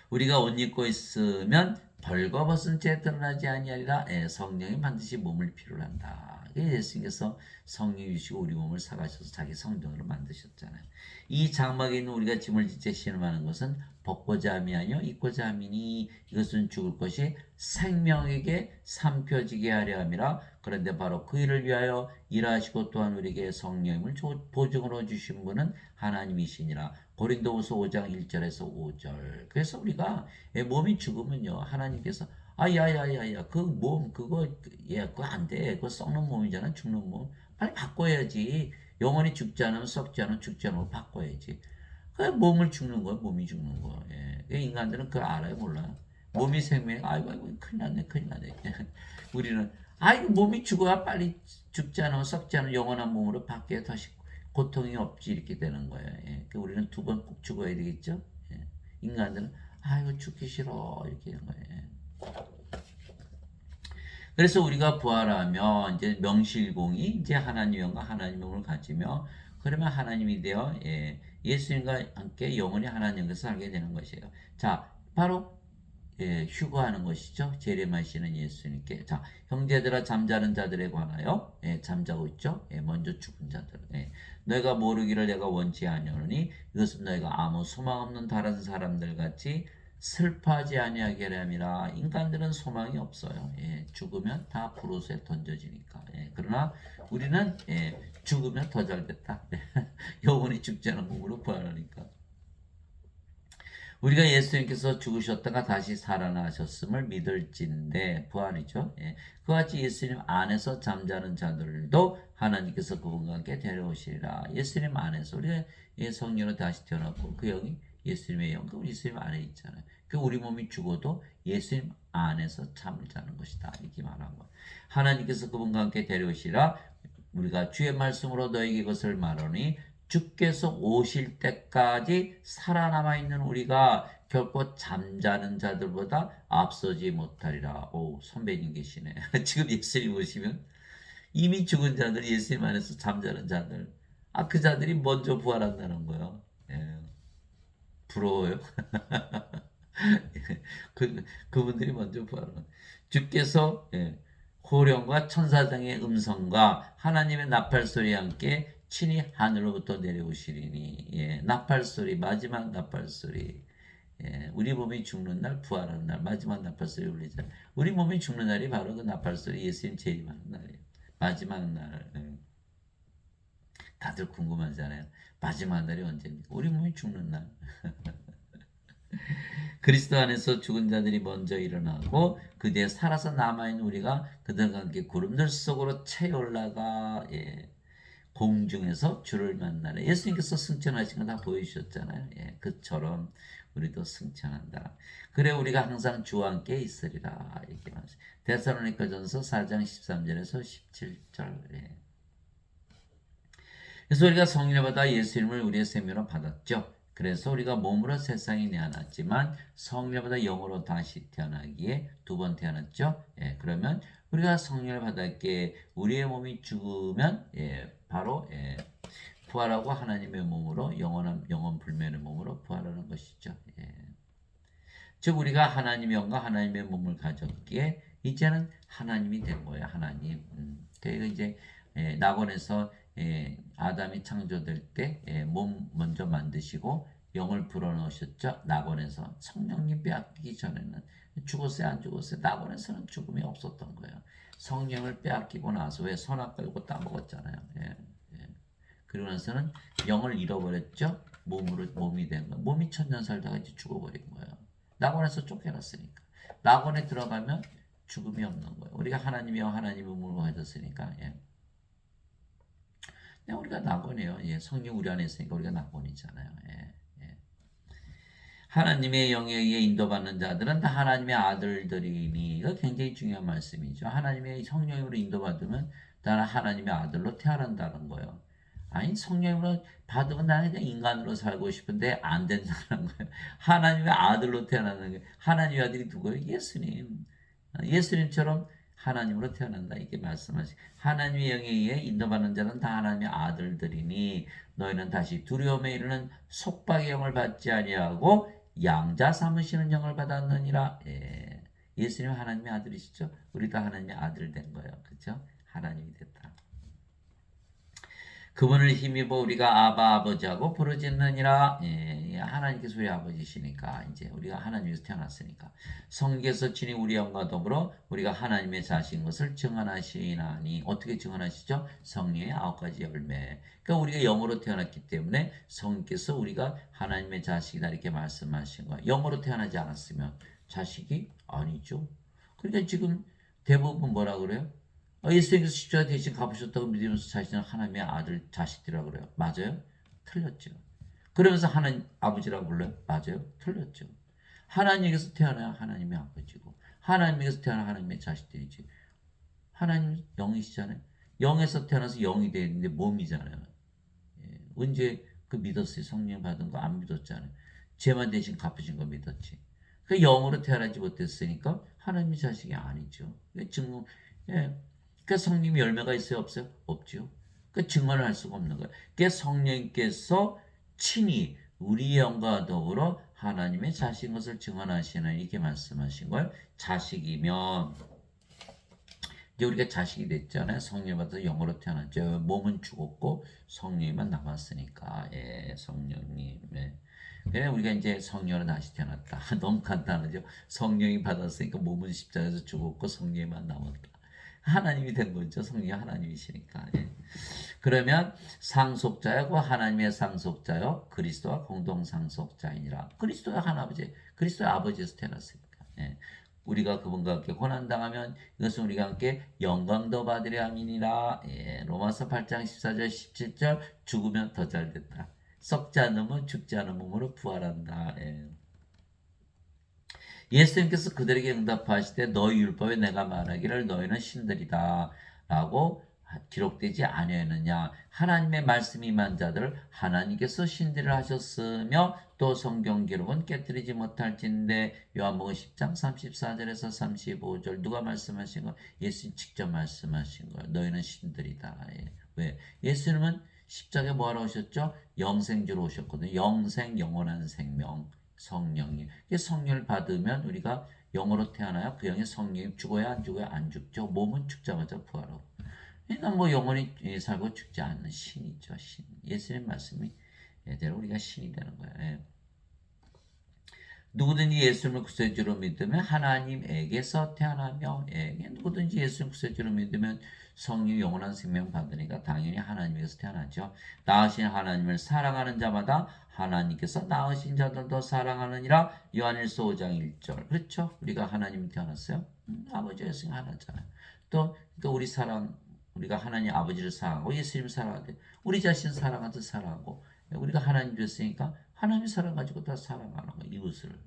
우리가 옷 입고 있으면 벌거벗은 채 드러나지 아니하리라. 성령이 반드시 몸을 필요로 한다. 예수님께서 성령 주시고 우리 몸을 사가셔서 자기 성전으로 만드셨잖아요. 이 장막에 있는 우리가 짐을 지체 신음하는 것은 벗고자 함이 아니요 입고자 함이니 이것은 죽을 것이 생명에게 삼켜지게 하려 함이라. 그런데 바로 그 일을 위하여 일하시고 또한 우리에게 성령을 보증으로 주신 분은 하나님이시니라. 고린도후서 5장 1절에서 5절. 그래서 우리가 몸이 죽으면요 하나님께서 야야야야 그 몸 그거 그거 안 돼. 그거 썩는 몸이잖아. 죽는 몸. 빨리 바꿔야지. 영원히 죽지 않으면 썩지 않으면 죽지 않으면 바꿔야지. 그 몸을 죽는 거야. 몸이 죽는 거. 인간들은 그거 알아요 몰라. 몸이 생명. 아이고 큰일 났네 큰일 났네. 우리는 몸이 죽어야 빨리 죽지 않으면 썩지 않은 영원한 몸으로 바뀌어 다시 고통이 없지 이렇게 되는 거예요. 우리는 두 번 꼭 죽어야 되겠죠. 인간들은 죽기 싫어 이렇게 되는 거예요. 그래서 우리가 부활하면 이제 명실공히 이제 하나님의 영과 하나님의 몸을 가지며 그러면 하나님이 되어 예수님과 함께 영원히 하나님께서 살게 되는 것이에요. 자, 바로 휴거하는 것이죠. 재림하시는 예수님께. 자, 형제들아 잠자는 자들에 관하여 잠자고 있죠. 먼저 죽은 자들. 너희가 모르기를 내가 원치 아니하노니 이것은 너희가 아무 소망 없는 다른 사람들 같이 슬퍼하지 아니하게 하려 함이라. 인간들은 소망이 없어요. 죽으면 다 불옷에 던져지니까. 그러나 우리는 죽으면 더 잘됐다. 영원히 죽지 않은 몸으로 부활하니까. 우리가 예수님께서 죽으셨다가 다시 살아나셨음을 믿을진데 부활이죠. 그와 같이 예수님 안에서 잠자는 자들도 하나님께서 그분과 함께 데려오시리라. 예수님 안에서 우리가 성령으로 다시 태어났고 그 영이 예수님의 영, 그 예수님 안에 있잖아요. 그 우리 몸이 죽어도 예수님 안에서 잠을 자는 것이다. 이렇게 말한 거. 하나님께서 그분과 함께 데려오시라. 우리가 주의 말씀으로 너에게 이것을 말하니 주께서 오실 때까지 살아남아 있는 우리가 결코 잠자는 자들보다 앞서지 못하리라. 오, 선배님 계시네. 지금 예수님 오시면 이미 죽은 자들, 예수님 안에서 잠자는 자들. 그 자들이 먼저 부활한다는 거예요. 예, 부러워요. 그분들이 먼저 부활하는. 주께서 호령과 천사장의 음성과 하나님의 나팔 소리와 함께 친히 하늘로부터 내려오시리니. 나팔 소리, 마지막 나팔 소리. 우리 몸이 죽는 날, 부활하는 날, 마지막 나팔 소리 울리자. 우리 몸이 죽는 날이 바로 그 나팔 소리 예수님 재림하는 날이에요. 마지막 날. 다들 궁금하잖아요. 마지막 날이 언제입니까? 우리 몸이 죽는 날. 그리스도 안에서 죽은 자들이 먼저 일어나고 그 뒤에 살아서 남아있는 우리가 그들과 함께 구름들 속으로 채 올라가 공중에서 주를 만나네. 예수님께서 승천하신 거 다 보여주셨잖아요. 그처럼 우리도 승천한다. 그래 우리가 항상 주와 함께 있으리라. 이렇게 말씀. 데살로니가전서 4장 13절에서 17절. 그래서 우리가 성령을 받아 예수 이름을 우리의 생명으로 받았죠. 그래서 우리가 몸으로 세상에 내어났지만 성령을 받아 영으로 다시 태어나기에 두 번 태어났죠. 그러면 우리가 성령을 받았기에 우리의 몸이 죽으면 바로 부활하고 하나님의 몸으로 영원 불멸의 몸으로 부활하는 것이죠. 즉 우리가 하나님의 영과 하나님의 몸을 가졌기에 이제는 하나님이 된 거예요. 하나님. 그러니까 이제 낙원에서 아담이 창조될 때 몸 먼저 만드시고 영을 불어넣으셨죠. 낙원에서 성령님 빼앗기기 전에는 죽었어요, 안 죽었어요? 낙원에서는 죽음이 없었던 거예요. 성령을 빼앗기고 나서 왜 선악 걸고 따먹었잖아요. 그리고 나서는 영을 잃어버렸죠. 몸이 된 거예요. 몸이 천년 살다가 이제 죽어버린 거예요. 낙원에서 쫓겨났으니까. 낙원에 들어가면 죽음이 없는 거예요. 우리가 하나님의 영, 하나님의 몸을 가졌으니까. 우리가 낙원이에요. 성령 우리 안에 있으니까 우리가 낙원이잖아요. 하나님의 영에 의해 인도받는 자들은 다 하나님의 아들들이니. 이거 굉장히 중요한 말씀이죠. 하나님의 성령으로 인도받으면 다 하나님의 아들로 태어난다는 거예요. 아니 성령으로 받으면 나는 그냥 인간으로 살고 싶은데 안 된다는 거예요. 하나님의 아들로 태어나는 거예요. 하나님의 아들이 누구예요? 예수님. 예수님처럼 하나님으로 태어난다 이렇게 말씀하시. 하나님의 영에 의해 인도받는 자는 다 하나님의 아들들이니 너희는 다시 두려움에 이르는 속박의 영을 받지 아니하고 양자 삼으시는 영을 받았느니라. 예수님 하나님의 아들이시죠? 우리도 하나님의 아들 된 거예요. 그렇죠? 하나님이 됐다. 그분을 힘입어 우리가 아바 아버지하고 부르짖느니라. 하나님께서 우리 아버지시니까 이제 우리가 하나님에서 태어났으니까 성경에서 친히 우리 영과 더불어 우리가 하나님의 자식인 것을 증언하시나니. 어떻게 증언하시죠? 성령의 9가지 열매. 그러니까 우리가 영으로 태어났기 때문에 성령께서 우리가 하나님의 자식이다 이렇게 말씀하신 거예요. 영으로 태어나지 않았으면 자식이 아니죠. 그러니까 지금 대부분 뭐라 그래요? 예수님께서 십자가 대신 갚으셨다고 믿으면서 자신은 하나님의 아들 자식들이라고 그래요. 맞아요? 틀렸죠. 그러면서 하나님 아버지라고 불러요. 맞아요? 틀렸죠. 하나님께서 태어나야 하나님의 아버지고 하나님께서 태어나 하나님의 자식들이지. 하나님 영이시잖아요. 영에서 태어나서 영이 되는데 몸이잖아요. 언제 그 믿었어요? 성령 받은 거 안 믿었잖아요. 죄만 대신 갚으신 거 믿었지. 그 영으로 태어나지 못했으니까 하나님의 자식이 아니죠. 증거, 그 성령님 열매가 있어요? 없어요? 없죠. 그 증언을 할 수가 없는 거예요. 그 성령께서 친히 우리 영과 더불어 하나님의 자식인 것을 증언하시는 이렇게 말씀하신 걸 자식이면 이제 우리가 자식이 됐잖아요. 성령 받아서 영으로 태어났죠. 몸은 죽었고 성령만 남았으니까 성령님. 그래 우리가 이제 성령으로 다시 태어났다. 너무 간단하죠. 성령이 받았으니까 몸은 십자가에서 죽었고 성령만 남았다. 하나님이 된 거죠. 성령이 하나님이시니까. 그러면 상속자야고 하나님의 상속자요 그리스도와 공동 상속자이니라. 그리스도가 하나아버지, 그리스도의 아버지에서 태어났으니까. 우리가 그분과 함께 고난당하면 이것은 우리가 함께 영광도 받으려 함이니라. 로마서 8장 14절 17절 죽으면 더 잘됐다. 썩지 않는 몸 죽지 않은 몸으로 부활한다. 예수님께서 그들에게 응답하시되 너희 율법에 내가 말하기를 너희는 신들이다 라고 기록되지 아니하느냐. 하나님의 말씀이 임한 자들을 하나님께서 신들을 하셨으며 또 성경 기록은 깨뜨리지 못할진대. 요한복음 10장 34절에서 35절 누가 말씀하신 거? 예수님 직접 말씀하신 거예요. 너희는 신들이다. 예. 왜? 예수님은 십자가에 뭐하러 오셨죠? 영생주로 오셨거든요. 영생, 영원한 생명, 성령님. 성령을 받으면 우리가 영으로 태어나야 그 영의 성령이 죽어야 안 죽어야 안 죽죠. 몸은 죽자마자 부활하고. 이는 뭐 영원히 살고 죽지 않는 신이죠. 신. 예수님 말씀이 대로 우리가 신이 되는 거예요. 예. 누구든지 예수님을 구세주로 믿으면 하나님에게서 태어나며, 누구든지 예수님을 구세주로 믿으면 성령 영원한 생명 받으니까 당연히 하나님에게서 태어나죠. 낳으신 하나님을 사랑하는 자마다 하나님께서 낳으신 자들도 사랑하느니라. 요한일서 5장 1절. 그렇죠? 우리가 하나님 태어났어요. 아버지 예수님 하나잖아요. 또 우리가 하나님 아버지를 사랑하고 예수님 사랑하되 우리 자신 사랑하듯 사랑하고, 우리가 하나님 됐으니까 하나님의 사랑 가지고 다 사랑하는 거. 이웃을.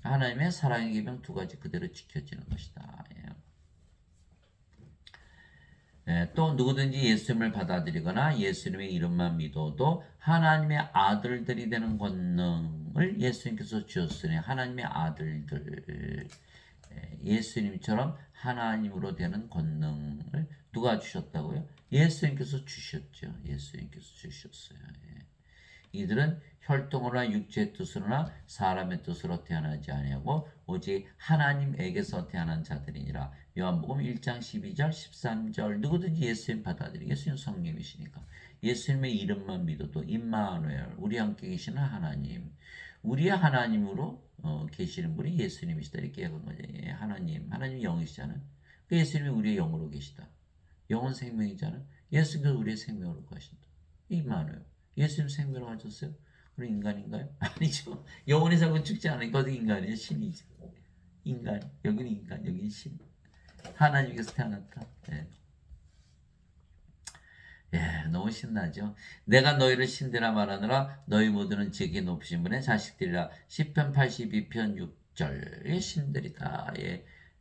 하나님의 사랑의 계명 두 가지 그대로 지켜지는 것이다. 또 누구든지 예수님을 받아들이거나 예수님의 이름만 믿어도 하나님의 아들들이 되는 권능을 예수님께서 주셨으니, 하나님의 아들들, 예수님처럼 하나님으로 되는 권능을 누가 주셨다고요? 예수님께서 주셨죠. 예수님께서 주셨어요. 이들은 혈통으로나 육체의 뜻으로나 사람의 뜻으로 태어나지 아니하고 오직 하나님에게서 태어난 자들이니라. 요한복음 1장 12절 13절. 누구든지 예수님 받아들이고, 예수님 성령이시니까 예수님의 이름만 믿어도 임마누엘, 우리 함께 계시는 하나님, 우리의 하나님으로 계시는 분이 예수님이시다. 이렇게 얘기한 거죠. 하나님 영이시잖아요. 예수님이 우리의 영으로 계시다. 영은 생명이잖아요. 예수님께서 우리의 생명으로 가신다. 임마누엘. 예수님 생명을 가졌어요? 그럼 인간인가요? 아니죠. 영원히 살고 죽지 않으니까 어디 인간이에요? 신이죠. 인간. 여기는 인간, 여기는 신. 하나님께서 태어났다. 너무 신나죠. 내가 너희를 신되라 말하느라 너희 모두는 제게 높으신 분의 자식들이라. 시편 82편 6절. 신들이다.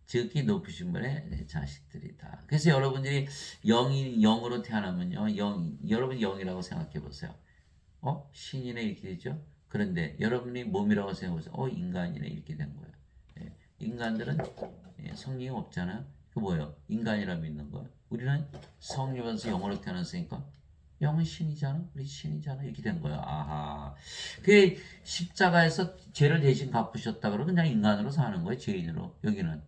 즉이 높으신 분의 자식들이다. 그래서 여러분들이 영으로 태어나면요, 여러분 영이라고 생각해 보세요. 신이네 이렇게 되죠. 그런데 여러분이 몸이라고 생각해 보세요. 인간이네 이렇게 된 거예요. 인간들은 성령이 없잖아요. 그 뭐예요? 인간이라 믿는 거예요. 우리는 성령에서 영으로 태어났으니까 영은 신이잖아. 우리 신이잖아. 이렇게 된 거예요. 아하. 그 십자가에서 죄를 대신 갚으셨다 그러면 그냥 인간으로 사는 거예요. 죄인으로. 여기는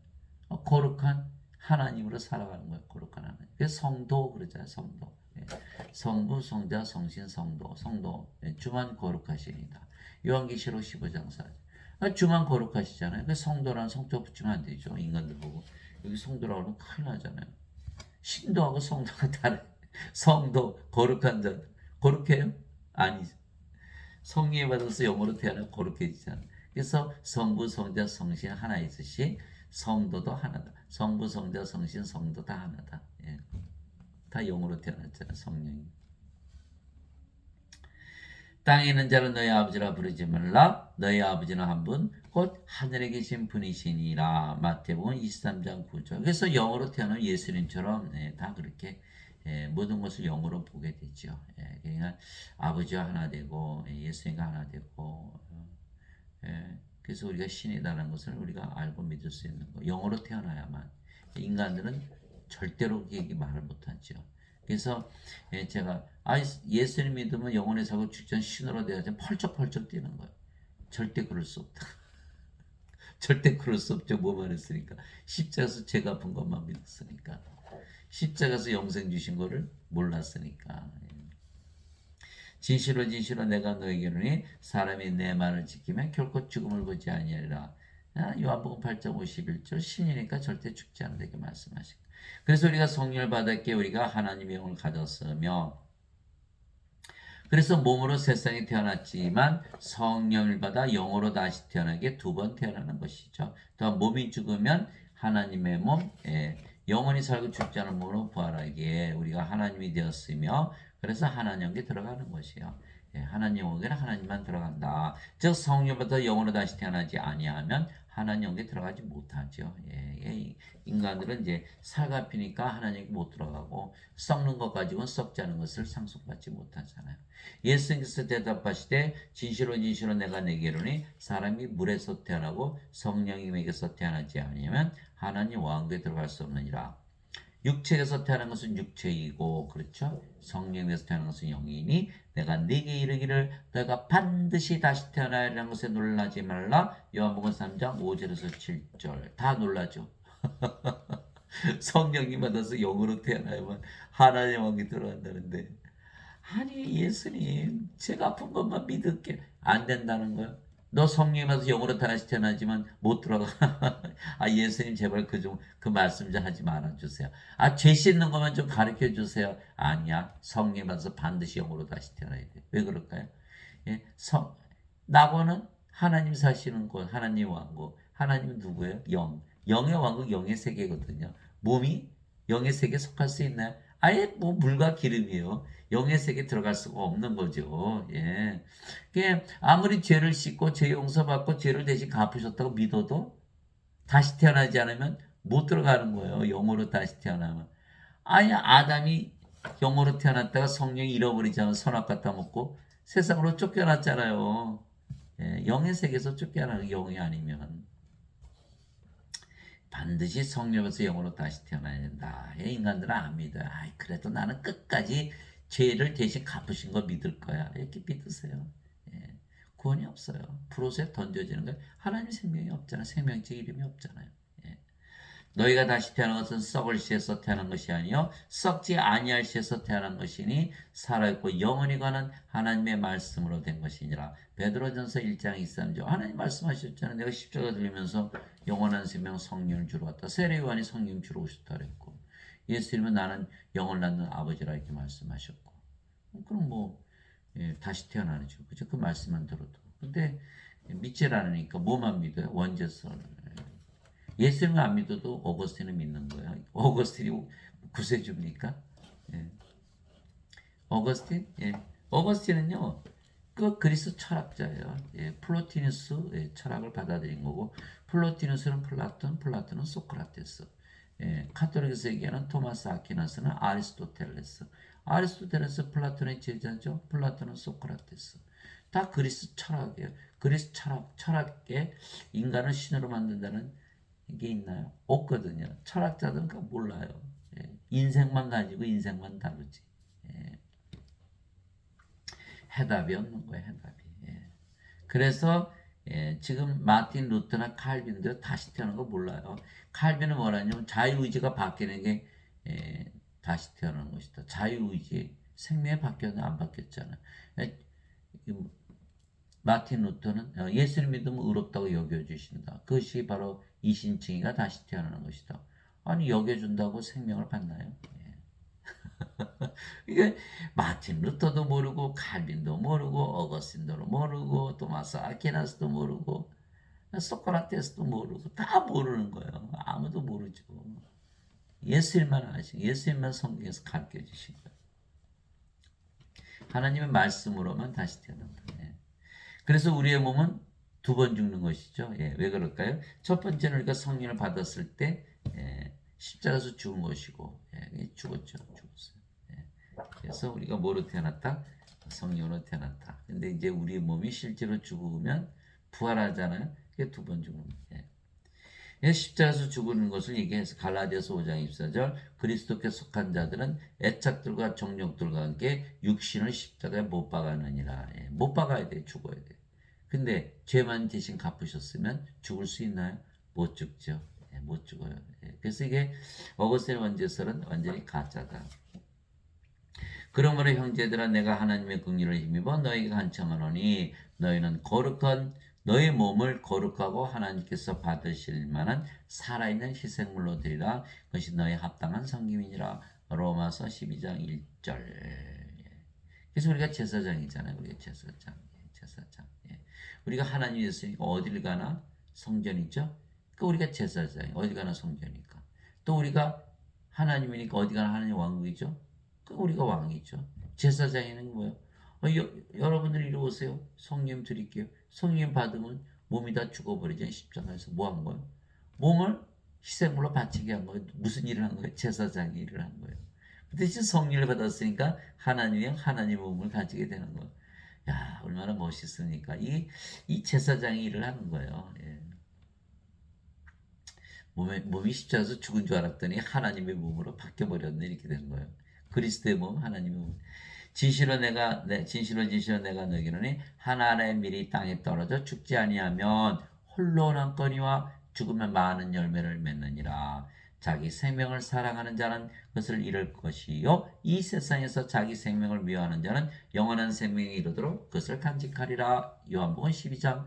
거룩한 하나님으로 살아가는 거예요. 거룩한 하나님. 그래서 성도 그러잖아요. 성도. 성부, 성자, 성신, 성도. 주만 거룩하시니다. 요한계시록 15장 4절. 주만 거룩하시잖아요. 그 성도란 성자 붙이면 안 되죠. 인간들 보고. 여기 성도라고 하면 큰일 나잖아요. 신도하고 성도가 다른. 성도, 거룩한 자. 거룩해요? 아니죠. 성령에 받아서 영으로 태어나 거룩해지잖아요. 그래서 성부, 성자, 성신 하나 있으시, 성도도 하나다. 성부, 성자, 성신, 성도 다 하나다. 다 영으로 태어났잖아요. 성령이. 땅에 있는 자를 너희 아버지라 부르지 말라. 너희 아버지는 한 분, 곧 하늘에 계신 분이시니라. 마태복음 23장 9절. 그래서 영으로 태어나면 예수님처럼 다 그렇게 모든 것을 영으로 보게 되죠. 그러니까 아버지와 하나 되고 예수님과 하나 되고, 그래서 우리가 신이다라는 것을 우리가 알고 믿을 수 있는 거. 영으로 태어나야만. 인간들은 절대로 그렇게 말을 못하죠. 그래서 제가 예수님 믿으면 영원히 살고 죽전 신으로 되어야지 펄쩍펄쩍 뛰는 거예요. 절대 그럴 수 없다. 절대 그럴 수 없죠. 뭐 말했으니까. 십자가에서 죄가 아픈 것만 믿었으니까. 십자가에서 영생 주신 거를 몰랐으니까. 진실로 내가 너에게 이르노니 사람이 내 말을 지키면 결코 죽음을 보지 아니하리라. 요한복음 8장 51절. 신이니까 절대 죽지 않는다 이렇게 말씀하시고. 그래서 우리가 성령을 받았기에 우리가 하나님의 영을 가졌으며, 그래서 몸으로 세상에 태어났지만 성령을 받아 영으로 다시 태어나게 두 번 태어나는 것이죠. 또한 몸이 죽으면 하나님의 몸, 영원히 살고 죽지 않은 몸으로 부활하기에 우리가 하나님이 되었으며, 그래서 하나님께 들어가는 것이에요. 하나님 영에는 하나님만 들어간다. 즉 성령을 받아 영으로 다시 태어나지 아니하면 하나님 영에 들어가지 못하죠. 인간들은 이제 살갑히니까 하나님께 못 들어가고 썩는 것 가지고는 썩지 않은 것을 상속받지 못하잖아요. 예수님께서 대답하시되 진실로 진실로 내가 내게 이르노니 사람이 물에서 태어나고 성령님에게서 태어나지 아니하면 하나님 왕국에 들어갈 수 없느니라. 육체에서 태어난 것은 육체이고 그렇죠? 성령에서 태어난 것은 영이니 내가 네게 이르기를 너가 반드시 다시 태어나야 하는 것에 놀라지 말라. 요한복음 3장 5절에서 7절 다 놀라죠. 성령님 받아서 영으로 태어나야만 하나님 왕국에 들어간다는데 아니 예수님 제가 아픈 것만 믿을게 안 된다는 거야. 너 성령이 와서 영으로 다시 태어나지만 못 들어가. 아 예수님 제발 그 말씀 좀 하지 말아 주세요. 아 죄 씻는 것만 좀 가르쳐 주세요. 아니야 성령이 와서 반드시 영으로 다시 태어나야 돼. 왜 그럴까요? 예, 낙원은 하나님 사시는 곳, 하나님 왕국. 하나님은 누구예요? 영. 영의 왕국, 영의 세계거든요. 몸이 영의 세계에 속할 수 있나요? 아예 뭐 물과 기름이에요. 영의 세계에 들어갈 수가 없는 거죠. 예. 아무리 죄를 씻고 죄 용서받고 죄를 대신 갚으셨다고 믿어도 다시 태어나지 않으면 못 들어가는 거예요. 영으로 다시 태어나면. 아니 아담이 영으로 태어났다가 성령이 잃어버리지 않은 선악 갖다 먹고 세상으로 쫓겨났잖아요. 예, 영의 세계에서 쫓겨나는 영이 아니면 반드시 성령에서 영으로 다시 태어나야 된다. 인간들은 안 믿어요. 아이, 그래도 나는 끝까지 죄를 대신 갚으신 거 믿을 거야. 이렇게 믿으세요. 예, 구원이 없어요. 프로세에 던져지는 거예요. 하나님 생명이 없잖아요. 생명체 이름이 없잖아요. 예. 너희가 다시 태어난 것은 썩을 씨에서 태어난 것이 아니요 썩지 아니할 씨에서 태어난 것이니 살아있고 영원히 가는 하나님의 말씀으로 된 것이니라. 베드로전서 1장 23절 하나님 말씀하셨잖아요. 내가 십자가 들리면서 영원한 생명 성령을 주러 왔다. 세례요한이 성령 주러 오셨다 그랬고 예수님은 나는 영을 낳는 아버지라 이렇게 말씀하셨고 그럼 뭐 다시 태어나죠. 그죠? 그 말씀만 들어도. 근데 믿지 않으니까 뭐만 믿어요? 원죄설. 예수님을 안 믿어도 어거스틴은 믿는 거예요. 어거스틴이 구세주입니까? 예. 어거스틴? 예. 어거스틴은요, 그 그리스 철학자예요. 예. 플로티누스 예. 철학을 받아들인 거고, 플로티누스는 플라톤, 플라톤은 소크라테스. 예. 카톨릭에서 얘기하는 토마스 아퀴나스는 아리스토텔레스. 아리스토텔레스 플라톤의 제자죠. 플라톤은 소크라테스. 다 그리스 철학이에요. 그리스 철학에 인간을 신으로 만든다는 게 있나요? 없거든요. 철학자들은 그거 몰라요. 예. 인생만 가지고 인생만 다루지. 예. 해답이 없는 거예요. 해답이. 예. 그래서 지금 마틴 루터나 칼빈도 다시 태어난 거 몰라요. 칼빈은 뭐라냐면 자유의지가 바뀌는 게 다시 태어나는 것이다. 자유의지 생명이 바뀌었나 안 바뀌었잖아. 마틴 루터는 예수를 믿으면 의롭다고 여겨주신다. 그것이 바로 이신칭이가 다시 태어나는 것이다. 아니 여겨준다고 생명을 받나요? 예. 이게 마틴 루터도 모르고 칼빈도 모르고 어거스틴도 모르고 토마스 아퀴나스도 모르고 소크라테스도 모르고 다 모르는 거예요. 아무도 모르죠. 예수님만 아시고 예수님만 성경에서 가르쳐 주신 거예요. 하나님의 말씀으로만 다시 태어난다. 예. 그래서 우리의 몸은 두 번 죽는 것이죠. 예, 왜 그럴까요? 첫 번째는 우리가 성령을 받았을 때 십자가에서 죽은 것이고 죽었죠. 죽었어요. 예, 그래서 우리가 뭐로 태어났다? 성령으로 태어났다. 근데 이제 우리 몸이 실제로 죽으면 부활하잖아요. 그게 두 번 죽는 거예요. 십자가에서 죽는 것을 얘기해서 갈라디아서 5장 24절 그리스도께 속한 자들은 애착들과 정욕들과 함께 육신을 십자가에 못 박아느니라. 못 박아야 돼. 죽어야 돼. 근데 죄만 대신 갚으셨으면 죽을 수 있나요? 못 죽죠. 못 죽어요. 그래서 이게 어거스틴의 원죄설은 완전히 가짜다. 그러므로 형제들아 내가 하나님의 긍휼을 힘입어 너희에게 간청하노니 너희는 거룩한 너희 몸을 거룩하고 하나님께서 받으실 만한 살아있는 희생물로 드리라. 그것이 너희 합당한 섬김이니라. 로마서 12장 1절. 그래서 우리가 제사장이잖아요. 우리가 제사장. 우리가 하나님 예수니까 어딜 가나 성전이죠. 그 우리가 제사장. 어디 가나 성전이니까. 또 우리가 하나님이니까 어디 가나 하나님 왕국이죠. 그 우리가 왕이죠. 제사장에는 뭐예요? 여러분들 이리 오세요. 성령 드릴게요. 성령 받으면 몸이 다 죽어버리죠. 십자가에서 뭐 한 거예요? 몸을 희생물로 바치게 한 거예요. 무슨 일을 한 거예요? 제사장이 일을 한 거예요. 그 대신 성령을 받았으니까 하나님의 몸을 가지게 되는 거예요. 야, 얼마나 멋있습니까? 이 제사장이 일을 하는 거예요. 예. 몸이 십자가에서 죽은 줄 알았더니 하나님의 몸으로 바뀌어버렸네. 이렇게 되는 거예요. 그리스도의 몸, 하나님의 몸. 진실로 내가 너희로니 하나의 밀이 땅에 떨어져 죽지 아니하면 홀로 남거니와 죽으면 많은 열매를 맺느니라. 자기 생명을 사랑하는 자는 그것을 잃을 것이요 이 세상에서 자기 생명을 미워하는 자는 영원한 생명에 이르도록 그것을 간직하리라. 요한복음 12장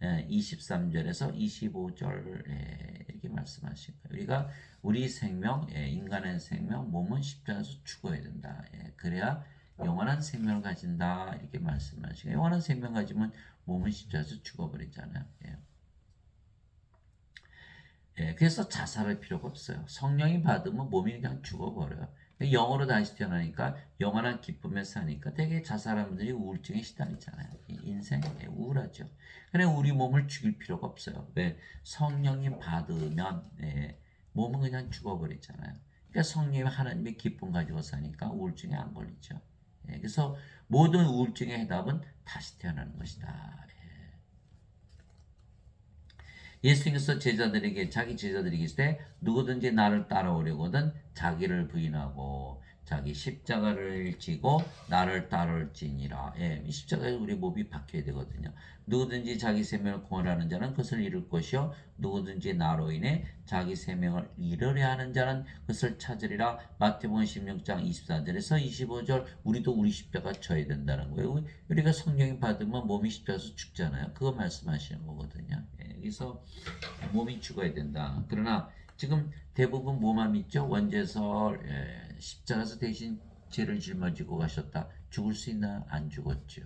23절에서 25절 이렇게 말씀하신 거예요. 우리가 우리 생명, 인간의 생명, 몸은 십자가에서 죽어야 된다. 그래야 영원한 생명을 가진다. 이렇게 말씀하시고 영원한 생명 가지면 몸은 십자가에서 죽어버리잖아요. 그래서 자살할 필요가 없어요. 성령이 받으면 몸이 그냥 죽어버려요. 영으로 다시 태어나니까 영원한 기쁨에 사니까 되게 자살하는 분들이 우울증에 시달리잖아요. 인생이 우울하죠. 그래 우리 몸을 죽일 필요가 없어요. 왜? 성령이 받으면 몸은 그냥 죽어버리잖아요. 그러니까 성령이 하나님의 기쁨 가지고 사니까 우울증에 안 걸리죠. 그래서 모든 우울증의 해답은 다시 태어나는 것이다. 예수님께서 자기 제자들에게 있을 누구든지 나를 따라오려거든 자기를 부인하고 자기 십자가를 지고 나를 따를지니라. 이 십자가에 우리 몸이 박혀야 되거든요. 누구든지 자기 생명을 구원하는 자는 그것을 잃을 것이요 누구든지 나로 인해 자기 생명을 잃으려 하는 자는 그것을 찾으리라. 마태복음 16장 24절에서 25절 우리도 우리 십자가 져야 된다는 거예요. 우리가 성령이 받으면 몸이 십자가에서 죽잖아요. 그거 말씀하시는 거거든요. 그래서 몸이 죽어야 된다. 그러나 지금 대부분 뭐만 믿죠? 원죄설 십자가에서 대신 죄를 짊어지고 가셨다. 죽을 수 있나? 안 죽었죠.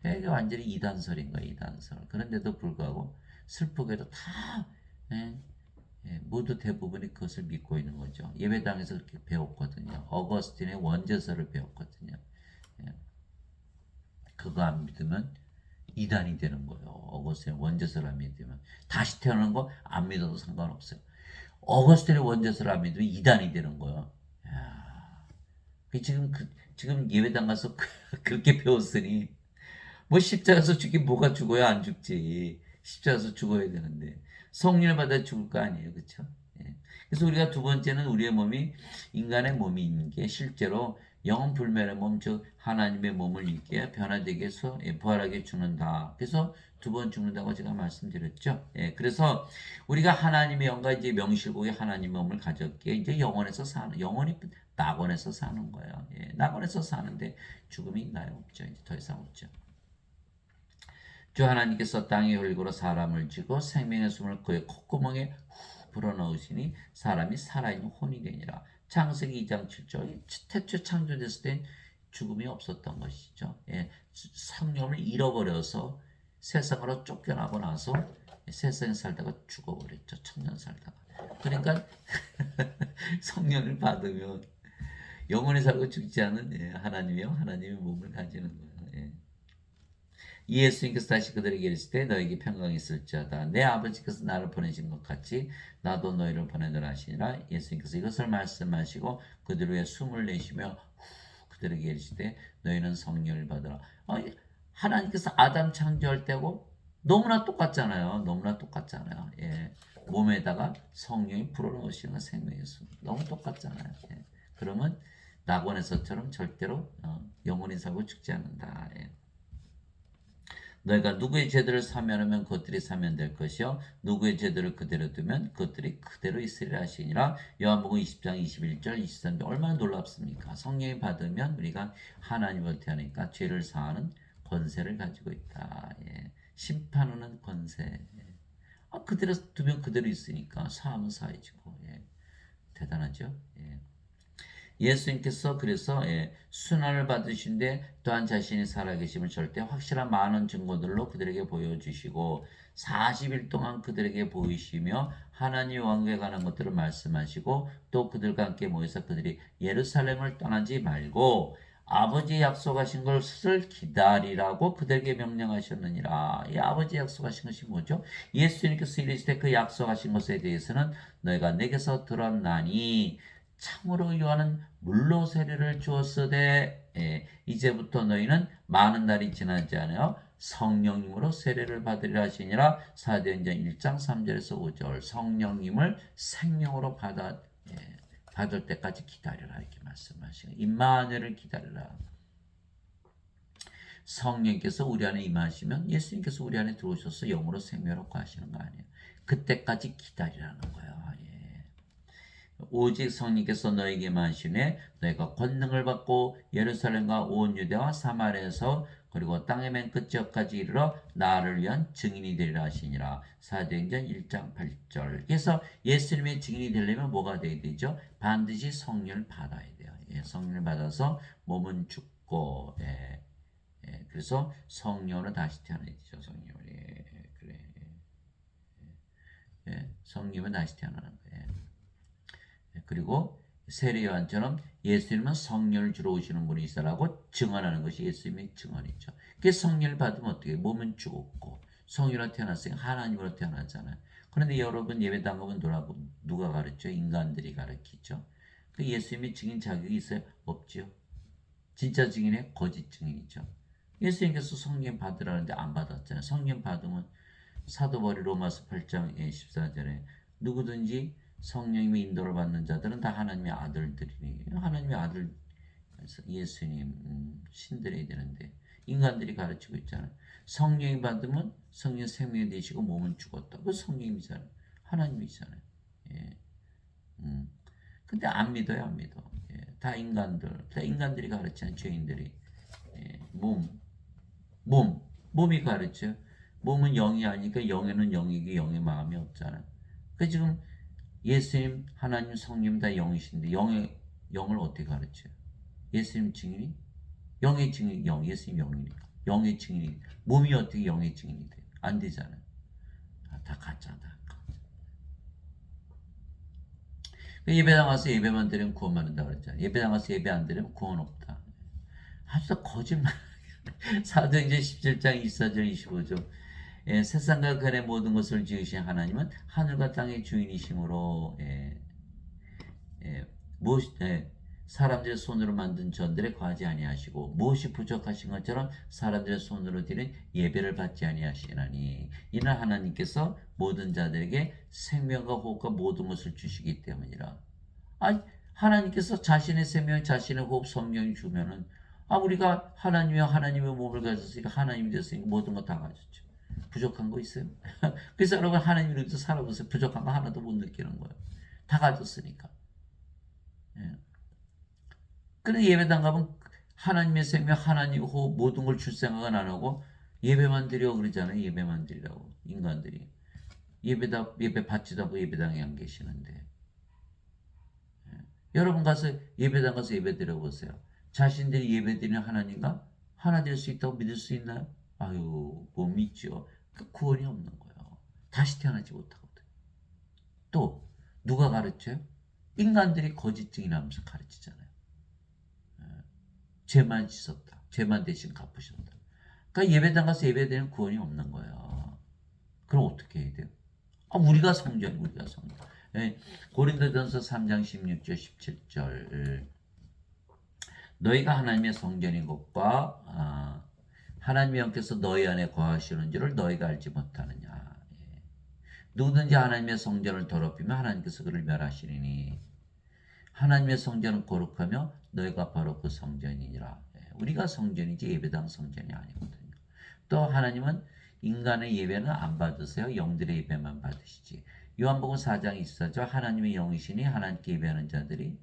이게 완전히 이단설인 거예요. 이단설. 그런데도 불구하고 슬프게도 다 모두 대부분이 그것을 믿고 있는 거죠. 예배당에서 그렇게 배웠거든요. 어거스틴의 원죄설을 배웠거든요. 그거 안 믿으면 이단이 되는 거예요. 어거스틴의 원죄설을 안 믿으면 다시 태어나는 거 안 믿어도 상관없어요. 어거스틴의 원죄설을 안 믿으면 이단이 되는 거예요. 야, 지금 예배당 가서 그렇게 배웠으니 뭐 십자가에서 죽긴 뭐가 죽어야 안 죽지. 십자가에서 죽어야 되는데 성령을 받아 죽을 거 아니에요, 그렇죠? 그래서 우리가 두 번째는 우리의 몸이 인간의 몸인 게 실제로 영혼 불멸의 몸, 즉 하나님의 몸을 입게 변화되게 해서 부활하게 죽는다. 그래서 두 번 죽는다고 제가 말씀드렸죠. 그래서 우리가 하나님의 영과 이제 명실공히 하나님의 몸을 가졌기에 이제 영원히 낙원에서 사는 거예요. 낙원에서 사는데 죽음이 있나요? 없죠. 이제 더 이상 없죠. 주 하나님께서 땅의 혈육으로 사람을 지고 생명의 숨을 그의 콧구멍에 후 불어넣으시니 사람이 살아있는 혼이 되니라. 창세기 2장 7절 태초 창조됐을 땐 죽음이 없었던 것이죠. 성령을 잃어버려서 세상으로 쫓겨나고 나서 세상에 살다가 죽어버렸죠. 천년 살다가. 그러니까 성령을 받으면 영원히 살고 죽지 않은 하나님의 몸을 가지는 거예요. 예수님께서 다시 그들에게 이르시되 너에게 평강이 있을지어다. 내 아버지께서 나를 보내신 것 같이 나도 너희를 보내노라 하시니라. 예수님께서 이것을 말씀하시고 그들 위에 숨을 내쉬며 그들에게 이르시되 너희는 성령을 받으라. 하나님께서 아담 창조할 때고 너무나 똑같잖아요. 몸에다가 성령이 불어넣으시는 생명의 숨. 너무 똑같잖아요. 그러면 낙원에서처럼 절대로 영원히 살고 죽지 않는다. 너희가 누구의 죄들을 사면하면 그것들이 사면될 것이요 누구의 죄들을 그대로 두면 그것들이 그대로 있으리라 하시니라. 요한복음 20장 21절 23절 얼마나 놀랍습니까? 성령이 받으면 우리가 하나님을 태하니까 죄를 사하는 권세를 가지고 있다. 심판하는 권세. 그대로 두면 그대로 있으니까 사하면 사해지고 대단하죠. 예수님께서 그래서 순환을 받으신데 또한 자신이 살아계심을 절대 확실한 많은 증거들로 그들에게 보여주시고 40일 동안 그들에게 보이시며 하나님 왕국에 관한 것들을 말씀하시고 또 그들과 함께 모여서 그들이 예루살렘을 떠나지 말고 아버지 약속하신 것을 기다리라고 그들에게 명령하셨느니라. 이 아버지 약속하신 것이 뭐죠? 예수님께서 이르시되 그 약속하신 것에 대해서는 너희가 내게서 들었나니 참으로 요한은 물로 세례를 주었으되 이제부터 너희는 많은 날이 지나지 않아요 성령님으로 세례를 받으리라 하시니라. 사도행전 1장 3절에서 5절 성령님을 생명으로 받을 때까지 기다려라 이렇게 말씀하시고 임마누엘을 기다려라. 성령께서 우리 안에 임하시면 예수님께서 우리 안에 들어오셔서 영으로 생명으로 거하시는 거 아니에요. 그때까지 기다리라는 거예요. 예. 오직 성령께서 너에게 임하시네 너희가 권능을 받고 예루살렘과 온 유대와 사마리아에서 그리고 땅의 맨 끝지역까지 이르러 나를 위한 증인이 되리라 하시니라. 사도행전 1장 8절. 그래서 예수님의 증인이 되려면 뭐가 돼야 되죠? 반드시 성령을 받아야 돼요. 예, 성령을 받아서 몸은 죽고 그래서 성령으로 다시 태어나야 되죠. 성령을 그래. 성령은 다시 태어나는 거예요. 그리고 세례 요한처럼 예수님은 성령을 주러 오시는 분이시라고 증언하는 것이 예수님의 증언이죠. 그 성령을 받으면 어떻게 해요? 몸은 죽었고 성령으로 태어났으니까 하나님으로 태어나잖아요. 그런데 여러분 예배당 가면 누가 가르쳐요? 인간들이 가르치죠. 그 예수님의 증인 자격이 있어요? 없죠. 진짜 증인이에요? 거짓 증인이죠. 예수님께서 성령 받으라는데 안 받았잖아요. 성령 받으면 사도 바울이 로마서 8장 14절에 누구든지 성령님의 인도를 받는 자들은 다 하나님의 아들들이니 하나님의 아들 예수님 신들이 되는데 인간들이 가르치고 있잖아요. 성령이 받으면 성령 생명이 되시고 몸은 죽었다. 그 성령이잖아요. 하나님이잖아요. 예. 근데 안 믿어요, 안 믿어. 예. 다 인간들이 가르치는 죄인들이 예. 몸이 가르쳐. 몸은 영이 아니니까 영에는 영이기 영의 마음이 없잖아. 그 지금 예수님, 하나님, 성령 다 영이신데 영을 어떻게 가르쳐요? 예수님 증인이? 영의 증인, 예수님 영이니까. 영의 증인이. 몸이 어떻게 영의 증인이 돼요? 안 되잖아요. 다 가짜다. 예배당 와서 예배만 드리면 구원 받는다 그랬잖아요. 예배당 와서 예배 안 드리면 구원 없다. 아주 다 거짓말. 사도행전 17장 24절 25절 세상과 그 안의 모든 것을 지으신 하나님은 하늘과 땅의 주인이시므로 사람들의 손으로 만든 전들에 과하지 아니하시고 무엇이 부족하신 것처럼 사람들의 손으로 드린 예배를 받지 아니하시나니 이는 하나님께서 모든 자들에게 생명과 호흡과 모든 것을 주시기 때문이라. 하나님께서 자신의 생명, 자신의 호흡, 성령이 주면은 우리가 하나님의 몸을 가졌으니까 하나님이 됐으니까 모든 거 다 가졌죠. 부족한 거 있어요? 그래서 여러분 하나님을 위해서 살아보세요. 부족한 거 하나도 못 느끼는 거예요. 다 가졌으니까. 예. 그런데 예배당 가면 하나님의 생명, 하나님 호흡 모든 걸 줄 생각은 안 하고 예배만 드려 그러잖아요. 예배만 드리라고 인간들이 예배 받지도 않고 예배당에 안 계시는데 여러분 가서 예배당 가서 예배 드려보세요. 자신들이 예배 드리는 하나님과 하나 될 수 있다고 믿을 수 있나요? 못 믿죠. 그 구원이 없는 거예요. 다시 태어나지 못하거든. 또 누가 가르쳐요? 인간들이 거짓 증인하면서 가르치잖아요. 죄만 씻었다. 죄만 대신 갚으셨다. 그러니까 예배당 가서 예배 드리는 구원이 없는 거예요. 그럼 어떻게 해야 돼요? 우리가 성전. 고린도전서 3장 16절 17절 너희가 하나님의 성전인 것과 하나님의 영께서 너희 안에 거하시는 줄을 너희가 알지 못하느냐. 누구든지 하나님의 성전을 더럽히면 하나님께서 그를 멸하시리니 하나님의 성전은 거룩하며 너희가 바로 그 성전이니라. 우리가 성전이지 예배당 성전이 아니거든요. 또 하나님은 인간의 예배는 안 받으세요. 영들의 예배만 받으시지. 요한복음 4장 24절 하나님의 영이시니 하나님께 예배하는 자들이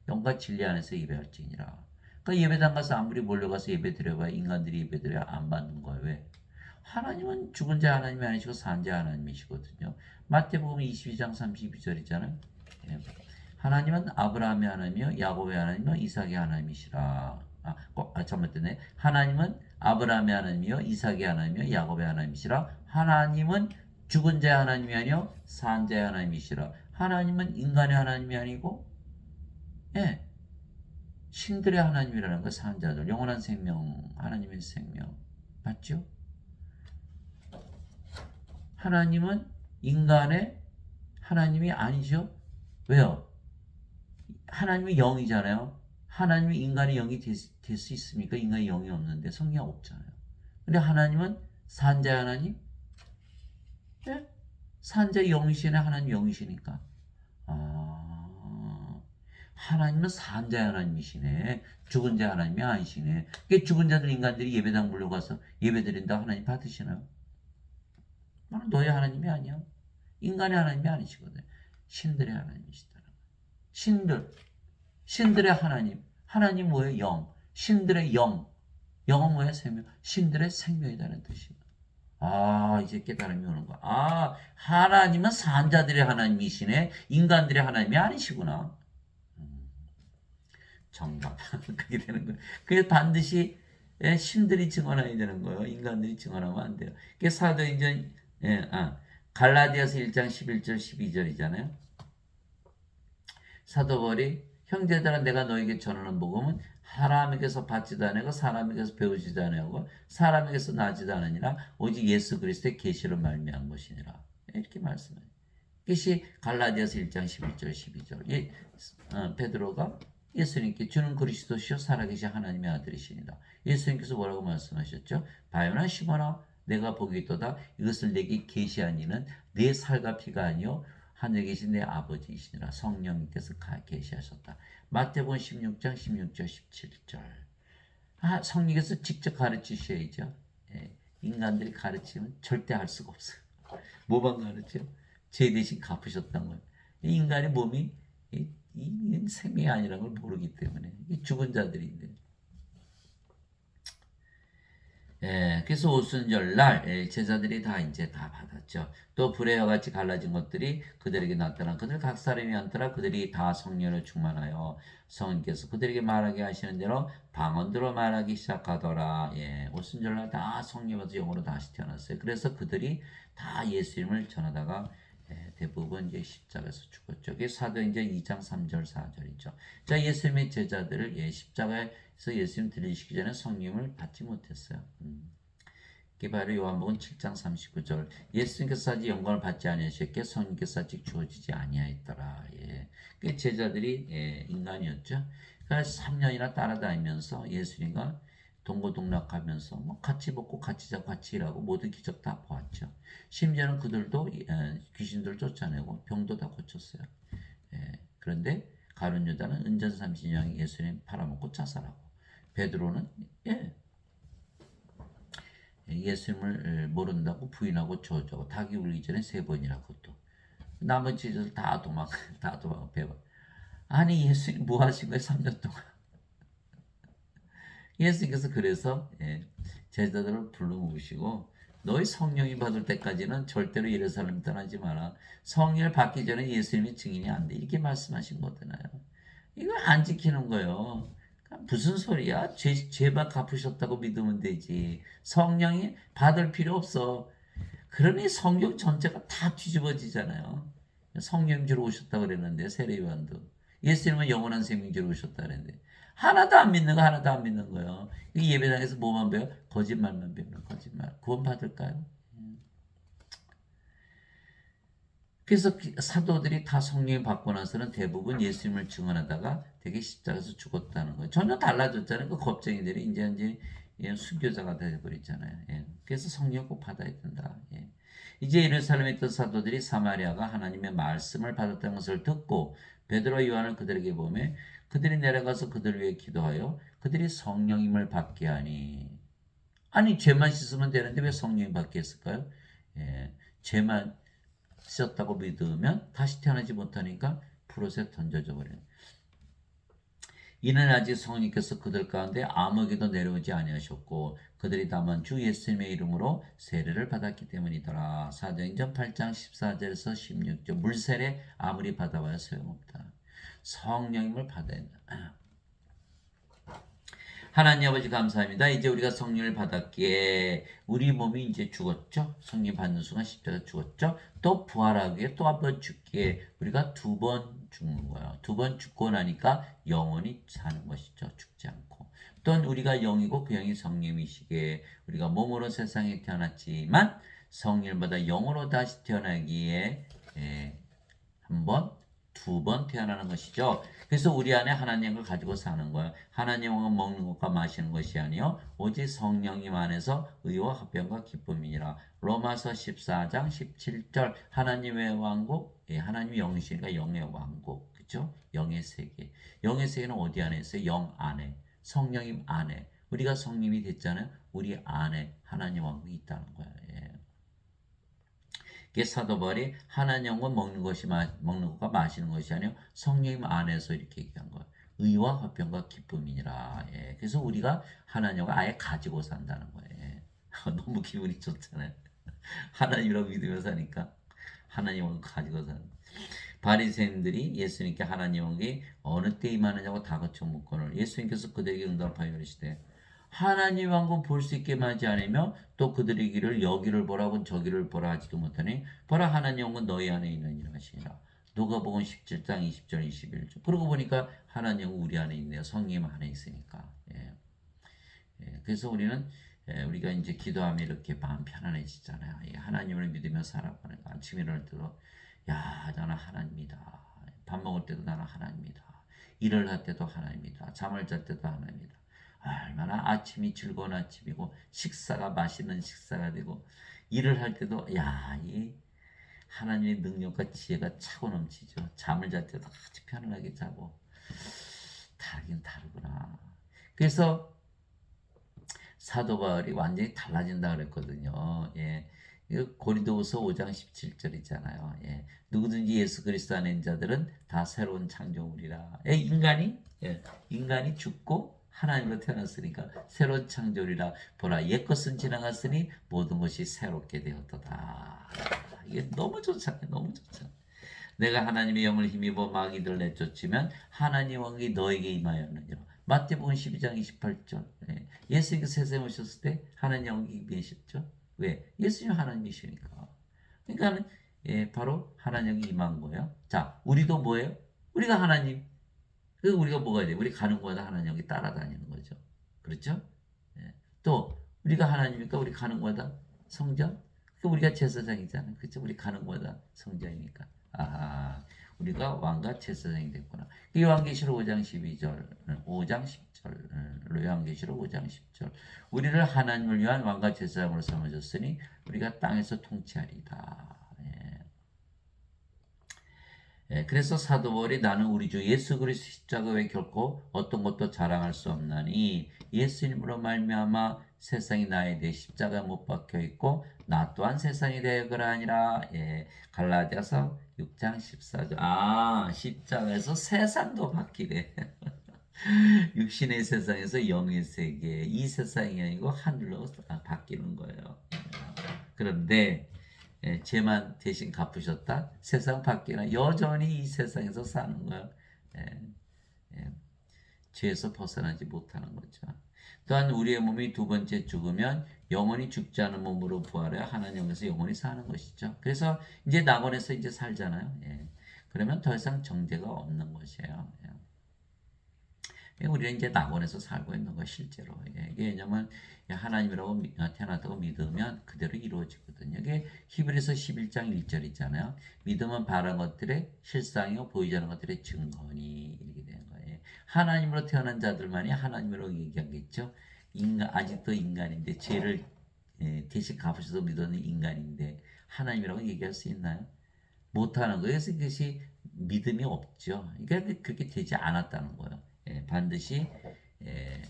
영과 진리 안에서 예배할지니라. 그러니까 예배당 가서 아무리 몰려가서 예배 드려봐야 인간들이 예배 드려야 안 받는 거예요. 왜? 하나님은 죽은 자 하나님이 아니시고 산 자 하나님이시거든요. 마태복음 22장 32절이잖아요. 하나님은 아브라함의 하나님이요 야곱의 하나님이요 이삭의 하나님이시라. 잘못됐네. 하나님은 아브라함의 하나님이요 이삭의 하나님이요 야곱의 하나님이시라. 하나님은 죽은 자의 하나님이 아니요 산 자의 하나님이시라. 하나님은 인간의 하나님이 아니고 신들의 하나님이라는 거 산자들, 영원한 생명, 하나님의 생명. 맞죠? 하나님은 인간의 하나님이 아니죠? 왜요? 하나님이 영이잖아요. 하나님이 인간의 영이 될 수 있습니까? 인간의 영이 없는데 성령 없잖아요. 근데 하나님은 산자의 하나님? 네? 산자의 영이시네. 하나님 영이시니까. 아, 하나님은 산자의 하나님이시네. 죽은 자 하나님이 아니시네. 그게 죽은 자들 인간들이 예배당 불러가서 예배드린다 하나님 받으시나요? 나는 너의 하나님이 아니야. 인간의 하나님이 아니시거든. 신들의 하나님이시다. 신들의 하나님. 하나님 뭐예요? 영. 신들의 영. 영은 뭐예요? 생명. 신들의 생명이라는 뜻이에요. 아, 이제 깨달음이 오는 거야. 아, 하나님은 산자들의 하나님이시네. 인간들의 하나님이 아니시구나. 정답. 그게 되는 거예요. 그게 반드시 신들이 증언해야 되는 거예요. 인간들이 증언하면 안 돼요. 그게 사도행전 갈라디아서 1장 11절 12절이잖아요. 사도 바울이 형제들아 내가 너에게 전하는 복음은 사람에게서 받지도 않고 사람에게서 배우지도 않고 사람에게서 나지도 않으니라 오직 예수 그리스도의 계시로 말미암은 것이니라. 이렇게 말씀해요. 이것이 갈라디아서 1장 11절 12절. 베드로가 예수님께 주는 그리스도시요 살아계신 하나님의 아들이시니라. 예수님께서 뭐라고 말씀하셨죠? 바요나 시모나 내가 보기 있도다 이것을 내게 계시한 이는 내 살과 피가 아니요 하늘에 계신 내 아버지이시니라. 성령님께서 계시하셨다. 마태복음 16장 16절 17절. 성령께서 직접 가르치셔야죠. 인간들이 가르치면 절대 할 수가 없어요. 뭐만 가르쳐? 죄 대신 갚으셨다는 거예요. 인간의 몸이 이 생명이 아니라는 걸 모르기 때문에 죽은 자들인데. 그래서 오순절날 제자들이 다 이제 다 받았죠. 또 불의와 같이 갈라진 것들이 그들에게 나타난 그들 각 사람이 많더라. 그들이 다 성령으로 충만하여 성령께서 그들에게 말하게 하시는 대로 방언들로 말하기 시작하더라. 오순절날 다 성령 받아서 영으로 다시 태어났어요. 그래서 그들이 다 예수 이름을 전하다가 대부분 이제 십자가에서 죽었죠. 그게 사도행전 2장 3절 4절이죠. 자, 예수님의 제자들을 십자가에서 예수님 들리시기 전에 성령을 받지 못했어요. 그게 바로 요한복음 7장 39절. 예수님께서 아직 영광을 받지 아니하셨기에 성령께서 아직 주어지지 아니하였더라. 그 제자들이 인간이었죠. 그러니까 3년이나 따라다니면서 예수님과 동고동락하면서 뭐 같이 먹고 같이 자고 같이 일하고 모든 기적 다 보았죠. 심지어는 그들도 귀신들 쫓아내고 병도 다 고쳤어요. 그런데 가룟 유다는 은전 30냥이 예수님 팔아먹고 자살하고 베드로는 예수님을 모른다고 부인하고 저주하고 닭이 울기 전에 3번이라 그것도 나머지들 다 도망 배워. 아니 예수님 뭐 하신 거예요 3년 동안. 예수님께서 그래서 제자들을 불러 모으시고 너희 성령이 받을 때까지는 절대로 예루살렘 떠나지 마라. 성령을 받기 전에 예수님의 증인이 안 돼. 이렇게 말씀하신 거잖아요. 이걸 안 지키는 거예요. 무슨 소리야? 죄만 갚으셨다고 믿으면 되지. 성령이 받을 필요 없어. 그러니 성경 전체가 다 뒤집어지잖아요. 성령 주로 오셨다고 그랬는데 세례요한도 예수님은 영원한 생명 주로 오셨다 그랬는데 하나도 안 믿는 거 하나도 안 믿는 거예요. 이 예배당에서 뭐만 배워? 거짓말만 배우는 거짓말. 구원 받을까요? 그래서 사도들이 다 성령 받고 나서는 대부분 예수님을 증언하다가 되게 십자가에서 죽었다는 거예요. 전혀 달라졌잖아요. 그 겁쟁이들이 이제 순교자가 되어버렸잖아요. 그래서 성령 꼭 받아야 된다. 이제 예루살렘에 있던 사도들이 사마리아가 하나님의 말씀을 받았다는 것을 듣고 베드로와 요한을 그들에게 보며 그들이 내려가서 그들을 위해 기도하여 그들이 성령임을 받게 하니. 아니 죄만 씻으면 되는데 왜 성령이 받게 했을까요? 죄만 씻었다고 믿으면 다시 태어나지 못하니까 불옷에 던져져 버려요. 이는 아직 성령께서 그들 가운데 아무에게도 내려오지 아니하셨고 그들이 다만 주 예수님의 이름으로 세례를 받았기 때문이더라. 사도행전 8장 14절에서 16절. 물세례 아무리 받아봐야 소용없다. 성령님을 받아야 한다. 하나님 아버지 감사합니다. 이제 우리가 성령을 받았기에 우리 몸이 이제 죽었죠. 성령 받는 순간 십자가 죽었죠. 또 부활하기에 또 한 번 죽기에 우리가 두 번 죽는 거예요. 두 번 죽고 나니까 영원히 사는 것이죠. 죽지 않고. 또한 우리가 영이고 그 영이 성령이시기에 우리가 몸으로 세상에 태어났지만 성령보다 영으로 다시 태어나기에 한 번, 두 번 태어나는 것이죠. 그래서 우리 안에 하나님을 가지고 사는 거예요. 하나님은 먹는 것과 마시는 것이 아니요 오직 성령님 안에서 의와 화평과 기쁨이니라. 로마서 14장 17절 하나님의 왕국, 하나님이 영이시니까 영의 왕국, 그렇죠? 영의 세계. 영의 세계는 어디 안에 있어요? 영 안에, 성령님 안에. 우리가 성님이 됐잖아요. 우리 안에 하나님 왕국이 있다는 거예요. 사도 바울이 하나님은 먹는 것과 마시는 것이 아니요 성령 안에서 이렇게 얘기한 거예요. 의와 화평과 기쁨이니라. 그래서 우리가 하나님을 아예 가지고 산다는 거예요. 너무 기분이 좋잖아요. 하나님이라고 믿으며 사니까 하나님을 가지고 사는. 바리새인들이 예수님께 하나님이 어느 때 임하느냐고 다그쳐 묻거늘 예수님께서 그들에게 응답하여 이르시되 하나님 왕국 볼 수 있게 하지 않으며 또 그들의 길을 여기를 보라고 저기를 보라 하지도 못하니 보라 하나님 왕은 너희 안에 있느니라 하시니라. 누가복음 17장 20절 21절. 그러고 보니까 하나님은 우리 안에 있네요. 성령 안에 있으니까. 그래서 우리는 우리가 이제 기도하면 이렇게 마음 편안해지잖아요. 하나님을 믿으며 살아가는 거. 아침 일어날 때도 야 나는 하나님이다. 밥 먹을 때도 나는 하나님이다. 일을 할 때도 하나님이다. 잠을 잘 때도 하나님이다. 얼마나 아침이 즐거운 아침이고 식사가 맛있는 식사가 되고 일을 할 때도 이 하나님의 능력과 지혜가 차고 넘치죠. 잠을 잘 때도 아주 편안하게 자고 다르긴 다르구나. 그래서 사도 바울이 완전히 달라진다 그랬거든요. 고린도후서 5장 17절이잖아요. 누구든지 예수 그리스도 안에 있는 자들은 다 새로운 창조물이라. 인간이 죽고 하나님으로 태어났으니까 새로운 창조물이라. 보라 옛것은 지나갔으니 모든 것이 새롭게 되었도다. 이게 너무 좋잖아요. 너무 좋잖아요. 내가 하나님의 영을 힘입어 마귀들 내쫓으면 하나님 왕이 너에게 임하였느니라. 마태복음 12장 28절. 예수님께서 세상에 오셨을 때 하나님 영이 계셨죠. 왜? 예수님 하나님이시니까. 그러니까 바로 하나님이 임한 거예요. 자, 우리도 뭐예요? 우리가 하나님. 우리가 뭐가 돼? 우리 가는 곳마다 하나님이 따라다니는 거죠. 그렇죠? 또 우리가 하나님이니까 우리 가는 곳마다 성전. 우리가 제사장이잖아요. 그렇죠? 우리 가는 곳마다 성전이니까. 우리가 왕과 제사장이 됐구나. 요한계시록 5장 12절, 5장 10절, 요한계시록 5장 10절. 우리를 하나님을 위한 왕과 제사장으로 삼으셨으니 우리가 땅에서 통치하리다. 그래서 사도 바울이 나는 우리 주 예수 그리스도 십자가 외에 결코 어떤 것도 자랑할 수 없나니 예수님으로 말미암아 세상이 나에 대해 십자가 못 박혀 있고 나 또한 세상에 대해 그러하니라. 갈라디아서 6장 14절. 십자가에서 세상도 바뀌래. 육신의 세상에서 영의 세계, 이 세상이 아니고 하늘로 바뀌는 거예요. 그런데 죄만 대신 갚으셨다. 세상 밖에는 여전히 이 세상에서 사는 거야. 죄에서 벗어나지 못하는 거죠. 또한 우리의 몸이 두 번째 죽으면 영원히 죽지 않은 몸으로 부활해야 하나님께서 영원히 사는 것이죠. 그래서 이제 낙원에서 이제 살잖아요. 그러면 더 이상 정죄가 없는 것이에요. 우리는 이제 낙원에서 살고 있는 거 실제로. 이게 왜냐면 하나님이라고 태어났다고 믿으면 그대로 이루어지거든요. 이게 히브리서 11장 1절 있잖아요. 믿음은 바라는 것들의 실상이요 보이지 않는 것들의 증거니 이렇게 되는 거예요. 하나님으로 태어난 자들만이 하나님으로 얘기하겠죠. 아직도 인간인데 죄를 대신 갚으셔서 믿는 인간인데 하나님이라고 얘기할 수 있나요? 못하는 거예요. 그래서 이것이 믿음이 없죠. 그러니까 그렇게 되지 않았다는 거예요. 반드시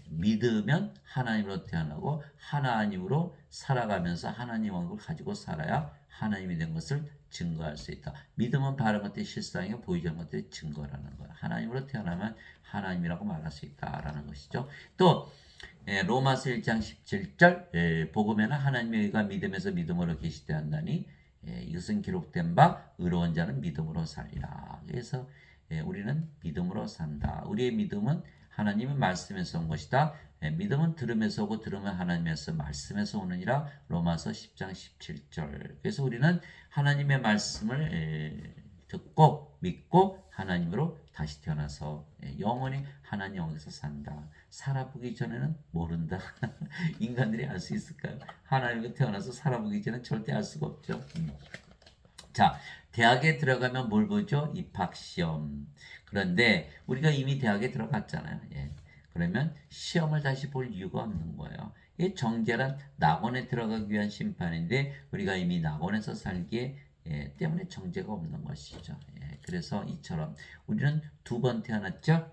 믿으면 하나님으로 태어나고 하나님으로 살아가면서 하나님 왕국을 가지고 살아야 하나님이 된 것을 증거할 수 있다. 믿음은 바른 것들의 실상이고 보이지 않는 것들의 증거라는 거예요. 하나님으로 태어나면 하나님이라고 말할 수 있다라는 것이죠. 또 로마서 1장 17절 복음에는 하나님의 의가 믿음에서 믿음으로 계시되 한다니 이것은 기록된 바 의로운 자는 믿음으로 살리라. 그래서 우리는 믿음으로 산다. 우리의 믿음은 하나님의 말씀에서 온 것이다. 믿음은 들음에서 오고 들음은 하나님에서 말씀에서 오느니라. 로마서 10장 17절. 그래서 우리는 하나님의 말씀을 듣고 믿고 하나님으로 다시 태어나서 영원히 하나님 영에서 산다. 살아보기 전에는 모른다. 인간들이 알 수 있을까요? 하나님으로 태어나서 살아보기 전에는 절대 알 수가 없죠. 자, 대학에 들어가면 뭘 보죠? 입학시험. 그런데 우리가 이미 대학에 들어갔잖아요. 그러면 시험을 다시 볼 이유가 없는 거예요. 이 정죄란 낙원에 들어가기 위한 심판인데 우리가 이미 낙원에서 살기에 때문에 정죄가 없는 것이죠. 그래서 이처럼 우리는 두 번 태어났죠.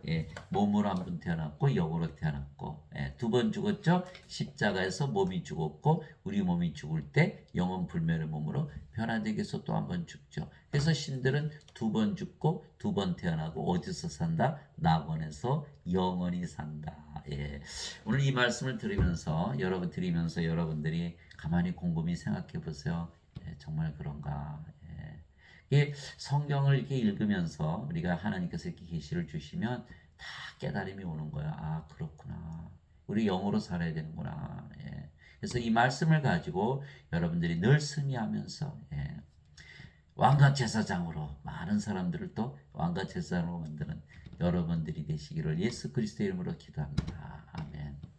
몸으로 한 번 태어났고 영으로 태어났고 두 번 죽었죠. 십자가에서 몸이 죽었고 우리 몸이 죽을 때 영원 불멸의 몸으로 변화되기 위해서 또 한 번 죽죠. 그래서 신들은 두 번 죽고 두 번 태어나고 어디서 산다? 낙원에서 영원히 산다. 오늘 이 말씀을 드리면서 여러분들이 가만히 곰곰이 생각해 보세요. 정말 그런가? 이 성경을 이렇게 읽으면서 우리가 하나님께서 이렇게 계시를 주시면 다 깨달음이 오는 거야. 아, 그렇구나. 우리 영으로 살아야 되는구나. 그래서 이 말씀을 가지고 여러분들이 늘 승리하면서 왕과 제사장으로 많은 사람들을 또 왕과 제사장으로 만드는 여러분들이 되시기를 예수 그리스도의 이름으로 기도합니다. 아멘.